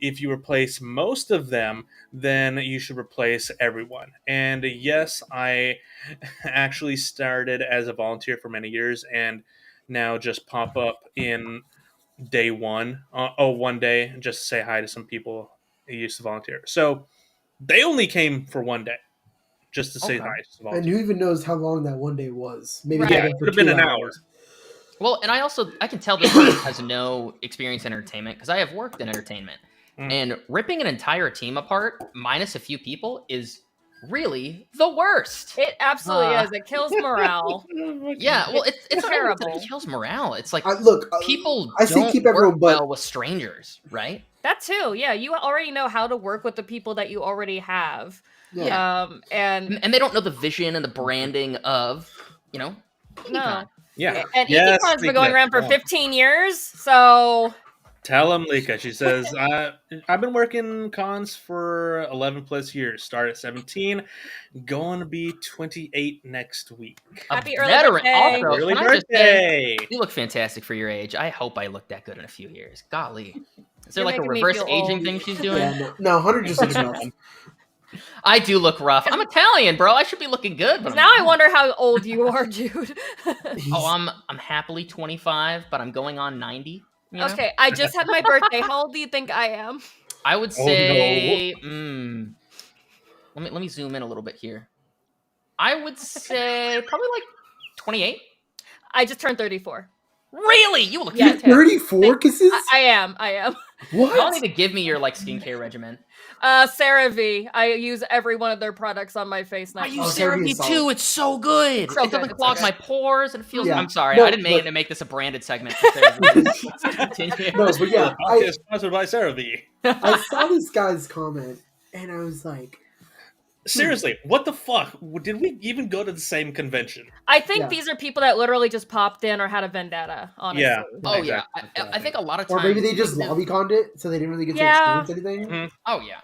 if you replace most of them, then you should replace everyone. And yes, I actually started as a volunteer for many years and now just pop up in day one. One day, just to say hi to some people who used to volunteer. So they only came for one day, just to say hi to volunteer. And who even knows how long that one day was? Maybe Right. they Yeah, went it for could have been 2 an hours. hour. Well, and I can tell this person has no experience in entertainment because I have worked in entertainment. And ripping an entire team apart, minus a few people, is really the worst. It absolutely is. It kills morale. Yeah, well, it's not even that terrible. it kills morale. It's like people I say don't keep everyone work but well with strangers, right? That too. Yeah, you already know how to work with the people that you already have. yeah. And they don't know the vision and the branding of, no. Ikkicon. Yeah. And Yes, Ikkicon's been going around for yeah. 15 years, so Tell him, Lika. She says, I've been working cons for 11 plus years. Start at 17. Going to be 28 next week. Happy A early veteran. birthday. Also, Early can I just say, birthday. you look fantastic for your age. I hope I look that good in a few years. Golly. Is there You're like a making me reverse feel aging old. thing she's doing? Yeah, no, 100 just looks rough. I do look rough. I'm Italian, bro. I should be looking good. But I'm now I not. wonder how old you are, dude. Oh, I'm happily 25, but I'm going on 90. You know? Okay, I just had my birthday. How old do you think I am? I would say, let me zoom in a little bit here. I would say probably like 28. I just turned 34. Really? You look Yeah, fantastic. 34 kisses? I am. What? Y'all need to give me your like skincare regimen. CeraVe. I use every one of their products on my face now. I use CeraVe CeraVe is solid. too. It's so good. So It doesn't good. clog It's my pores. And it feels. Yeah. I'm sorry. No, I didn't mean but- to make this a branded segment. For CeraVe. Let's continue. No, but yeah, Podcast sponsored by CeraVe. I saw this guy's comment and I was like, Seriously, what the fuck? Did we even go to the same convention? I think Yeah. these are people that literally just popped in or had a vendetta, honestly. Yeah. Oh Exactly. yeah. I think a lot of or times. maybe they just lobby-conned it, so they didn't really get to Yeah. experience anything. Mhm. Oh yeah.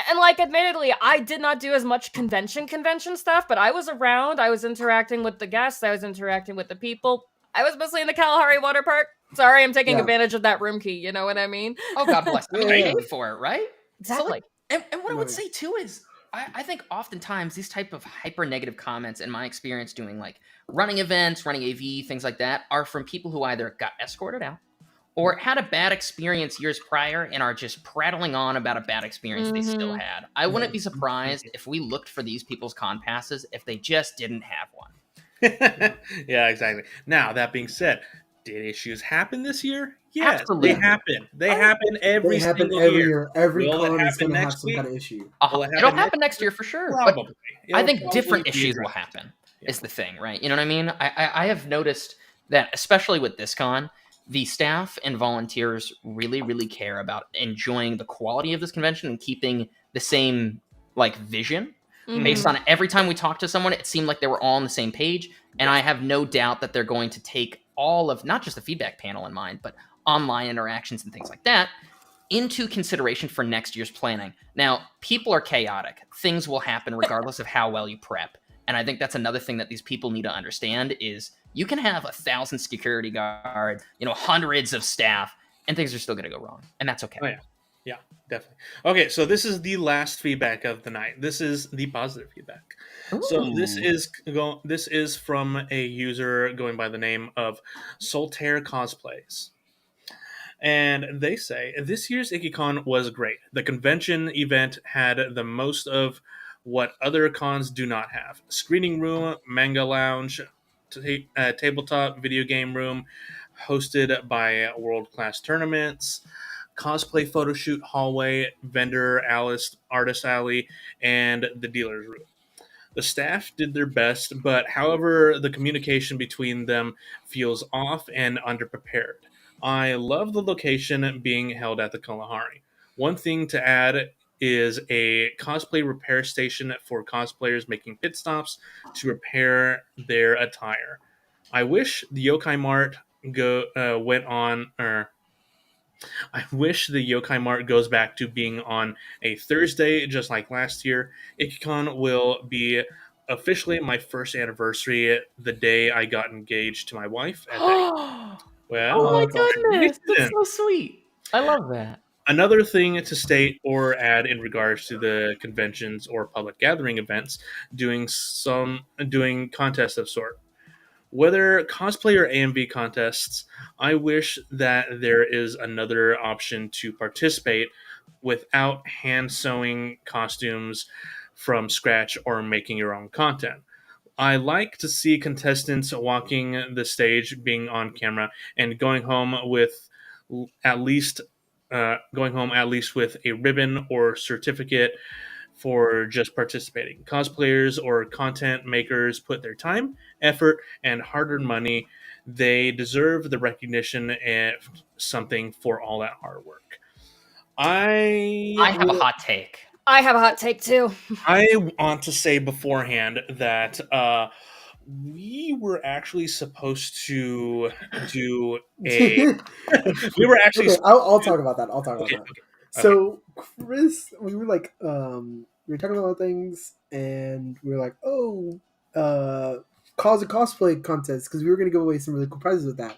And like, admittedly, I did not do as much convention stuff, but I was around. I was interacting with the guests. I was interacting with the people. I was mostly in the Kalahari Water Park. Sorry, I'm taking Yeah. advantage of that room key. You know what I mean? Oh God bless. I mean, Yeah. you paid for it, right? Exactly. And what I would Right. say too is, I think oftentimes these type of hyper negative comments, in my experience doing like running events, running AV, things like that, are from people who either got escorted out or had a bad experience years prior and are just prattling on about a bad experience they still had. I wouldn't be surprised if we looked for these people's con passes if they just didn't have one. Yeah, exactly. Now, that being said, did issues happen this year? Yes, Absolutely. they happen. They happen every They happen single every year. year. Every Will it con is happen going to have next some week? kind of issue. Will it It'll happen happen next year for sure. But Probably. I It'll think probably different be issues will addressed. happen is the thing, right? You know what I mean? I have noticed that, especially with this con, the staff and volunteers really, really care about enjoying the quality of this convention and keeping the same like vision. Mhm. Based on every time we talked to someone, it seemed like they were all on the same page. And I have no doubt that they're going to take all of not just the feedback panel in mind, but online interactions and things like that into consideration for next year's planning. Now, people are chaotic. Things will happen regardless of how well you prep. And I think that's another thing that these people need to understand is you can have 1,000 security guards, hundreds of staff, and things are still going to go wrong. And that's okay. Oh, yeah. Yeah, definitely. Okay, so this is the last feedback of the night. This is the positive feedback. So Ooh. this is from a user going by the name of Soltaire Cosplays. And they say this year's Ikkicon was great. The convention event had the most of what other cons do not have: screening room, manga lounge, tabletop video game room, hosted by world class tournaments, cosplay photo shoot hallway, vendor Alice artist alley, and the dealer's room. The staff did their best, but however, the communication between them feels off and underprepared. I love the location being held at the Kalahari. One thing to add is a cosplay repair station for cosplayers making pit stops to repair their attire. I wish the Yokai Mart went on, or I wish the Yokai Mart goes back to being on a Thursday, just like last year. Ikkicon will be officially my first anniversary the day I got engaged to my wife at that. Oh Well, my that's awesome. goodness, that's congratulations. so sweet. I love that. Another thing to state or add in regards to the conventions or public gathering events, doing contests of sort. Whether cosplay or AMV contests, I wish that there is another option to participate without hand sewing costumes from scratch or making your own content. I like to see contestants walking the stage, being on camera, and at least going home at least with a ribbon or certificate for just participating. Cosplayers or content makers put their time, effort, and hard-earned money. They deserve the recognition and something for all that hard work. I have a hot take. I have a hot take too. I want to say beforehand that we were actually supposed to do a. We were actually. Okay, I'll talk about that. I'll talk about Okay, that. okay, okay. So Chris, we were like, we were talking about things, and we were like, oh, cause a cosplay contest because we were gonna give away some really cool prizes with that.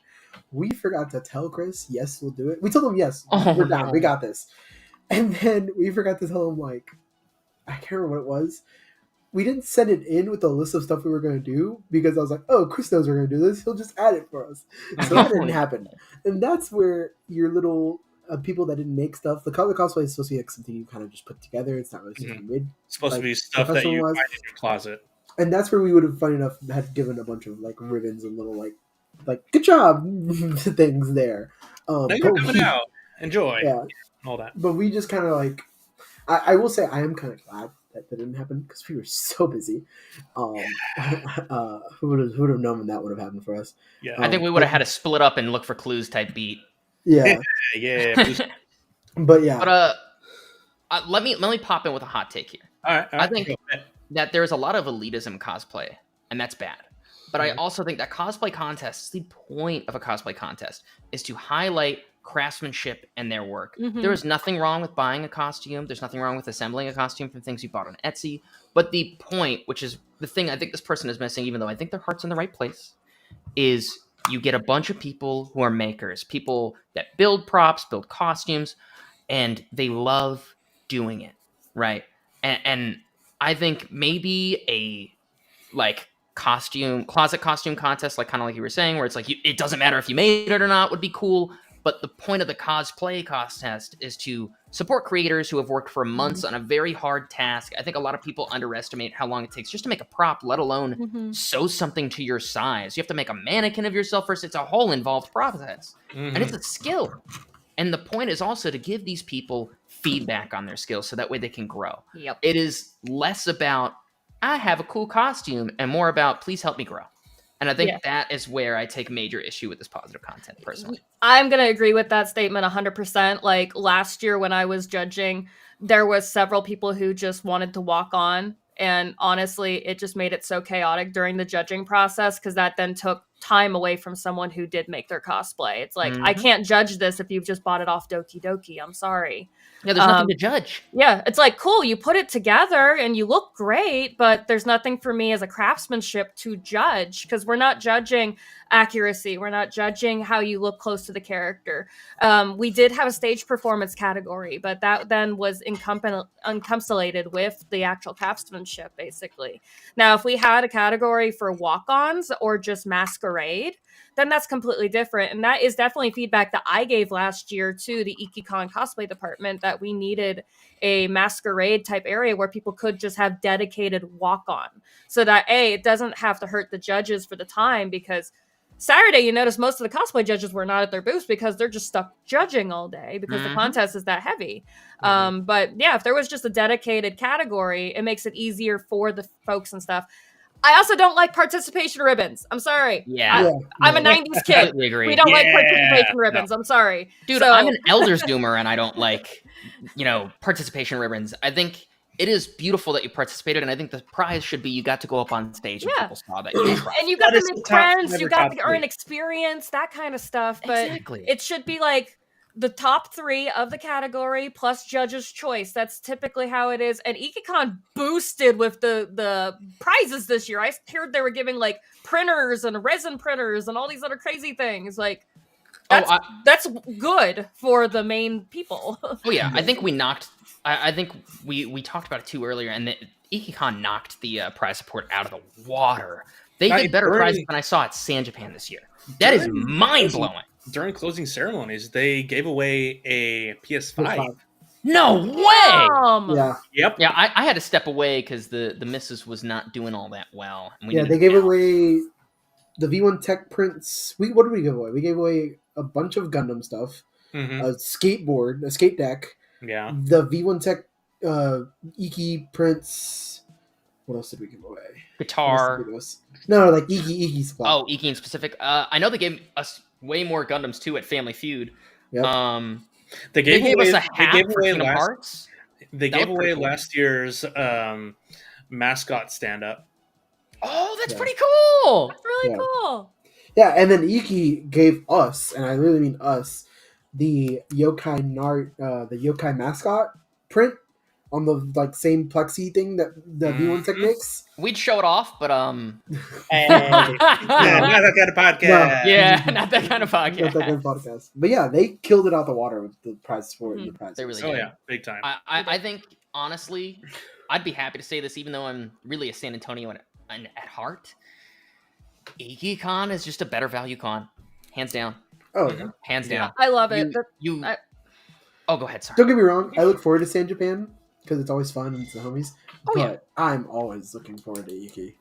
We forgot to tell Chris, yes, we'll do it. We told him, yes, Oh, we're down, no. we got this. And then we forgot to tell him, like, I can't remember what it was. We didn't send it in with a list of stuff we were going to do because I was like, oh, Chris knows we're going to do this. He'll just add it for us. So that didn't happen. And that's where your little people that didn't make stuff, the cosplay is supposed to be like something you kind of just put together. It's not really something mid. It's supposed to like, be stuff that you professionalized. find in your closet. And that's where we would have, funny enough, had given a bunch of like ribbons and little like good job things there. Now But you're coming we, out. Enjoy. yeah, All that. but we just kind of like, I will say I am kind of glad that didn't happen because we were so busy. Who would have known when that would have happened for us? Yeah. I think we would have had to split up and look for clues type beat. Yeah, Yeah. but yeah, But let me pop in with a hot take here. All right. I think that there's a lot of elitism cosplay, and that's bad. But I also think that cosplay contests, the point of a cosplay contest is to highlight craftsmanship and their work. Mhm. There is nothing wrong with buying a costume. There's nothing wrong with assembling a costume from things you bought on Etsy. But the point, which is the thing I think this person is missing, even though I think their heart's in the right place, is you get a bunch of people who are makers, people that build props, build costumes, and they love doing it, right? And I think maybe a like closet costume contest, like kind of like you were saying, where it's like it doesn't matter if you made it or not, would be cool. But the point of the cosplay contest is to support creators who have worked for months on a very hard task. I think a lot of people underestimate how long it takes just to make a prop, let alone sew something to your size. You have to make a mannequin of yourself first. It's a whole involved process, and it's a skill. And the point is also to give these people feedback on their skills so that way they can grow. Yep. It is less about, I have a cool costume, and more about, please help me grow. And I think that is where I take major issue with this positive content, personally. I'm going to agree with that statement 100%. Like last year when I was judging, there was several people who just wanted to walk on. And honestly, it just made it so chaotic during the judging process because that then took time away from someone who did make their cosplay. It's like, I can't judge this if you've just bought it off Doki Doki. I'm sorry. Yeah, there's nothing to judge. Yeah, it's like, cool, you put it together and you look great, but there's nothing for me as a craftsmanship to judge, because we're not judging accuracy. We're not judging how you look close to the character. We did have a stage performance category, but that then was encapsulated with the actual craftsmanship, basically. Now, if we had a category for walk-ons or just masquerade, then that's completely different. And that is definitely feedback that I gave last year to the Ikkicon cosplay department, that we needed a masquerade type area where people could just have dedicated walk-on, so that it doesn't have to hurt the judges for the time, because Saturday, you notice most of the cosplay judges were not at their booths because they're just stuck judging all day because the contest is that heavy. But yeah, if there was just a dedicated category, it makes it easier for the folks and stuff. I also don't like participation ribbons. I'm sorry. Yeah. I'm a 90s kid. Completely agree. We don't like participation ribbons. I'm sorry. Dude, So- I'm an Elders Doomer and I don't like, participation ribbons. I think it is beautiful that you participated, and I think the prize should be you got to go up on stage and people saw that you tried. And you got That to is make the top- friends, never you got top to earn three. experience, that kind of stuff. But Exactly. it should be like the top 3 of the category plus judge's choice. That's typically how it is. And Ikkicon boosted with the prizes this year. I heard they were giving like printers and resin printers and all these other crazy things. Like, that's good for the main people. Oh yeah, I think we knocked. I think we talked about it too earlier, and the Ikkicon knocked the prize support out of the water. They did better prizes than I saw at San Japan this year. That is mind blowing. During closing ceremonies, they gave away a PS5. No way! Yeah. Yep. Yeah, I had to step away because the missus was not doing all that well. And we Yeah, needed they gave help. away the V1 Tech prints. What did we give away? We gave away a bunch of Gundam stuff, Mhm. a skateboard, a skate deck, Yeah. the V1 Tech Iki prints. What else did we give away? Guitar. What else did they give us? No, like Iki supply. Oh, Iki in specific. I know they gave us way more Gundams too at Family Feud. Yep. They gave us a hat for Kingdom Hearts. They That gave was pretty away cool. last year's mascot stand-up. Oh, that's Yeah. pretty cool. That's really Yeah. cool. Yeah, and then Iki gave us, and I really mean us, the the yokai mascot print on the same plexi thing that the V1 Tech makes. We'd show it off, but Hey, not that kind of podcast. yeah, not that kind of Not that podcast. good podcast. But yeah, they killed it out the water with the prize for the prize. They really Oh did. yeah, big time. I think honestly, I'd be happy to say this, even though I'm really a San Antonio at heart. Ikkicon is just a better value con, hands down, Oh yeah. hands Yeah. down. I love it. Oh, go ahead. Sorry. Don't get me wrong, I look forward to San Japan because it's always fun and it's the homies. Oh, but yeah. I'm always looking forward to Iki.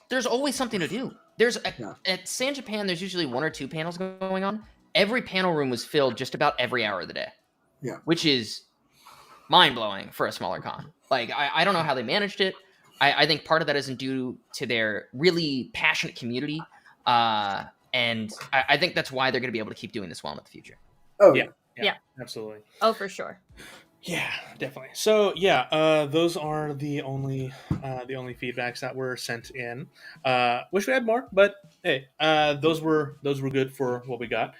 There's always something to do. At San Japan, there's usually 1 or 2 panels going on. Every panel room was filled just about every hour of the day. Yeah. Which is mind blowing for a smaller con. Like, I don't know how they managed it. I think part of that isn't due to their really passionate community. And I think that's why they're going to be able to keep doing this well in the future. Oh Yeah. yeah. Yeah. Absolutely. Oh, for sure. Yeah, definitely. So yeah, those are the only feedbacks that were sent in. Wish we had more, but hey, those were good for what we got.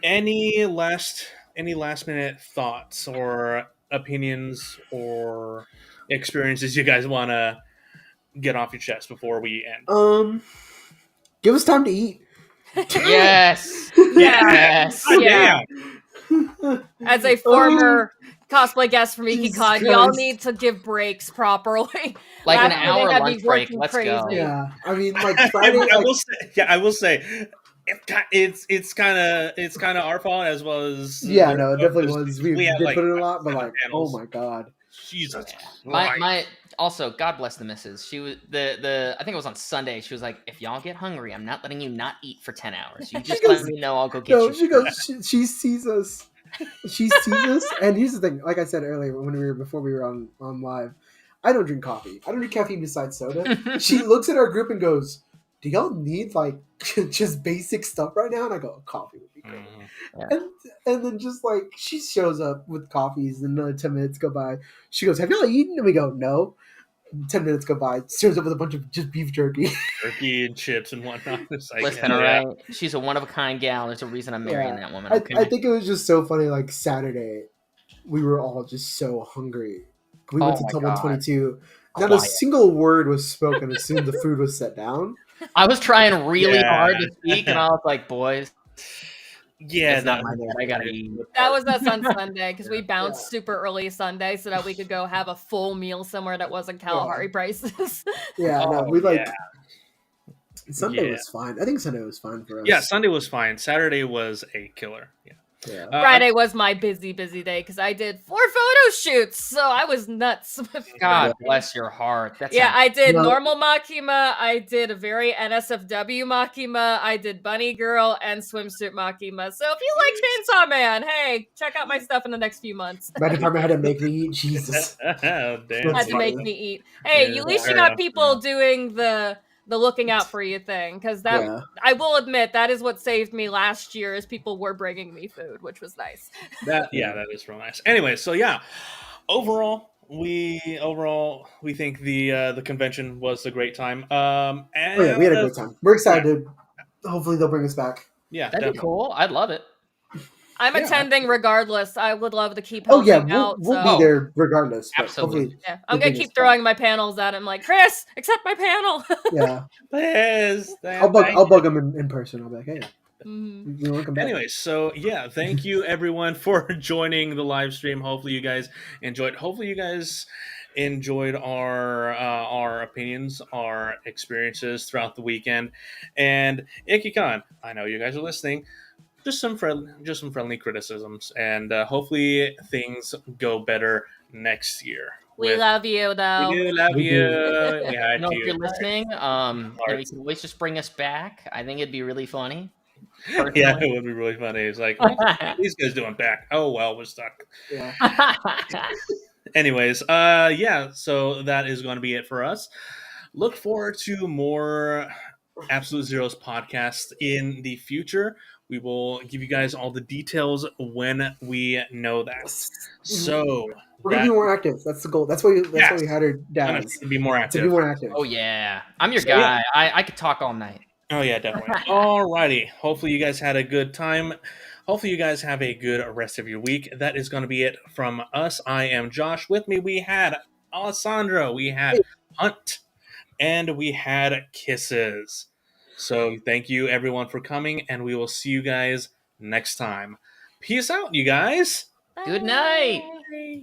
Any last minute thoughts or opinions or experiences you guys want to get off your chest before we end? Give us time to eat. Yes. Yes. Yeah. As a former cosplay guest from Jesus Ikkicon, y'all Christ. need to give breaks properly. Like an Last hour minute, I'd be lunch break. working Let's go. crazy. Yeah, I mean, like Friday. I will say, it's kind of our fault as well as Yeah, no, it definitely was. We had, did like, put in a lot, but 7 like, panels. oh my god. Jesus. My also, God bless the missus. She was the I think it was on Sunday. She was like, "If y'all get hungry, I'm not letting you not eat for 10 hours. You just goes- let me know. I'll go get No, you." she goes. She sees us. She sees us, and here's the thing. Like I said earlier, before we were on live, I don't drink coffee. I don't drink caffeine besides soda. She looks at our group and goes, "Do y'all need like just basic stuff right now?" And I go, "Coffee would be great." And then just like she shows up with coffees, and another 10 minutes go by. She goes, "Have y'all eaten?" And we go, "No." 10 minutes go by, shows up with a bunch of just beef jerky. Turkey and chips and whatnot. It's like, Listen, yeah. all right. She's a one of a kind gal. There's a reason I'm marrying that woman. Okay. I think it was just so funny. Like Saturday, we were all just so hungry. We went Oh to my Tub God. 122. Not a Quiet. single word was spoken as soon as the food was set down. I was trying really Yeah. hard to speak, and I was like, boys, Yeah, it's not my bad. I gotta eat. That was us on Sunday because we bounced Yeah. super early Sunday so that we could go have a full meal somewhere that wasn't Kalahari prices. Yeah, no, Oh, we like yeah. Sunday Yeah. was fine. I think Sunday was fine for us. Yeah, Sunday was fine. Saturday was a killer. Yeah. Yeah. Friday was my busy day because I did 4 photo shoots, so I was nuts. God bless your heart. That's Yeah, I did No. normal Makima, I did a very NSFW Makima, I did Bunny Girl, and Swimsuit Makima. So if you like Chainsaw Man, hey, check out my stuff in the next few months. My department had to make me eat. Jesus. Oh, damn. That's Had to make funny. me eat. Hey, Yeah, at least you fair got enough, people doing the looking out for you thing, because that Yeah. I will admit that is what saved me last year. Is people were bringing me food, which was nice. that is real nice. Anyway, so yeah, overall we think the convention was a great time. And Oh yeah, we had a great time. We're excited. Hopefully they'll bring us back. Yeah, That'd definitely. be cool. I'd love it. I'm Yeah. attending regardless. I would love to keep Oh helping yeah, out. we'll so. be there regardless. But Absolutely. hopefully, Yeah, I'm They'll gonna bring us keep throwing my panels at him. Like, Chris, accept my panel. yeah. Please, I'll bug them in person. I'll be like, hey, Mhm. you want to come back? Anyway, so yeah, thank you everyone for joining the live stream. Hopefully you guys enjoyed. Hopefully you guys enjoyed our opinions, our experiences throughout the weekend. And Ikkicon, I know you guys are listening. Just some friendly criticisms, and hopefully things go better next year. We love you, though. We do love We you. do. We had If you. you're listening, you can always just bring us back. I think it'd be really funny. Yeah, personally. it would be really funny. It's like, what are these guys doing back? Oh well, we're stuck. Yeah. Anyways, yeah, so that is going to be it for us. Look forward to more Absolute Zeros podcasts in the future. We will give you guys all the details when we know that. So We're gonna be more active. That's the goal. That's why we had her I'm dad gonna be more to active. be more active. Oh yeah, I'm your So, guy. I could talk all night. Oh yeah, definitely. Alrighty. Hopefully you guys had a good time. Hopefully you guys have a good rest of your week. That is going to be it from us. I am Josh. With me we had Alessandro, we had Hunt, and we had Kisses. So thank you everyone for coming, and we will see you guys next time. Peace out, you guys. Good night. Bye.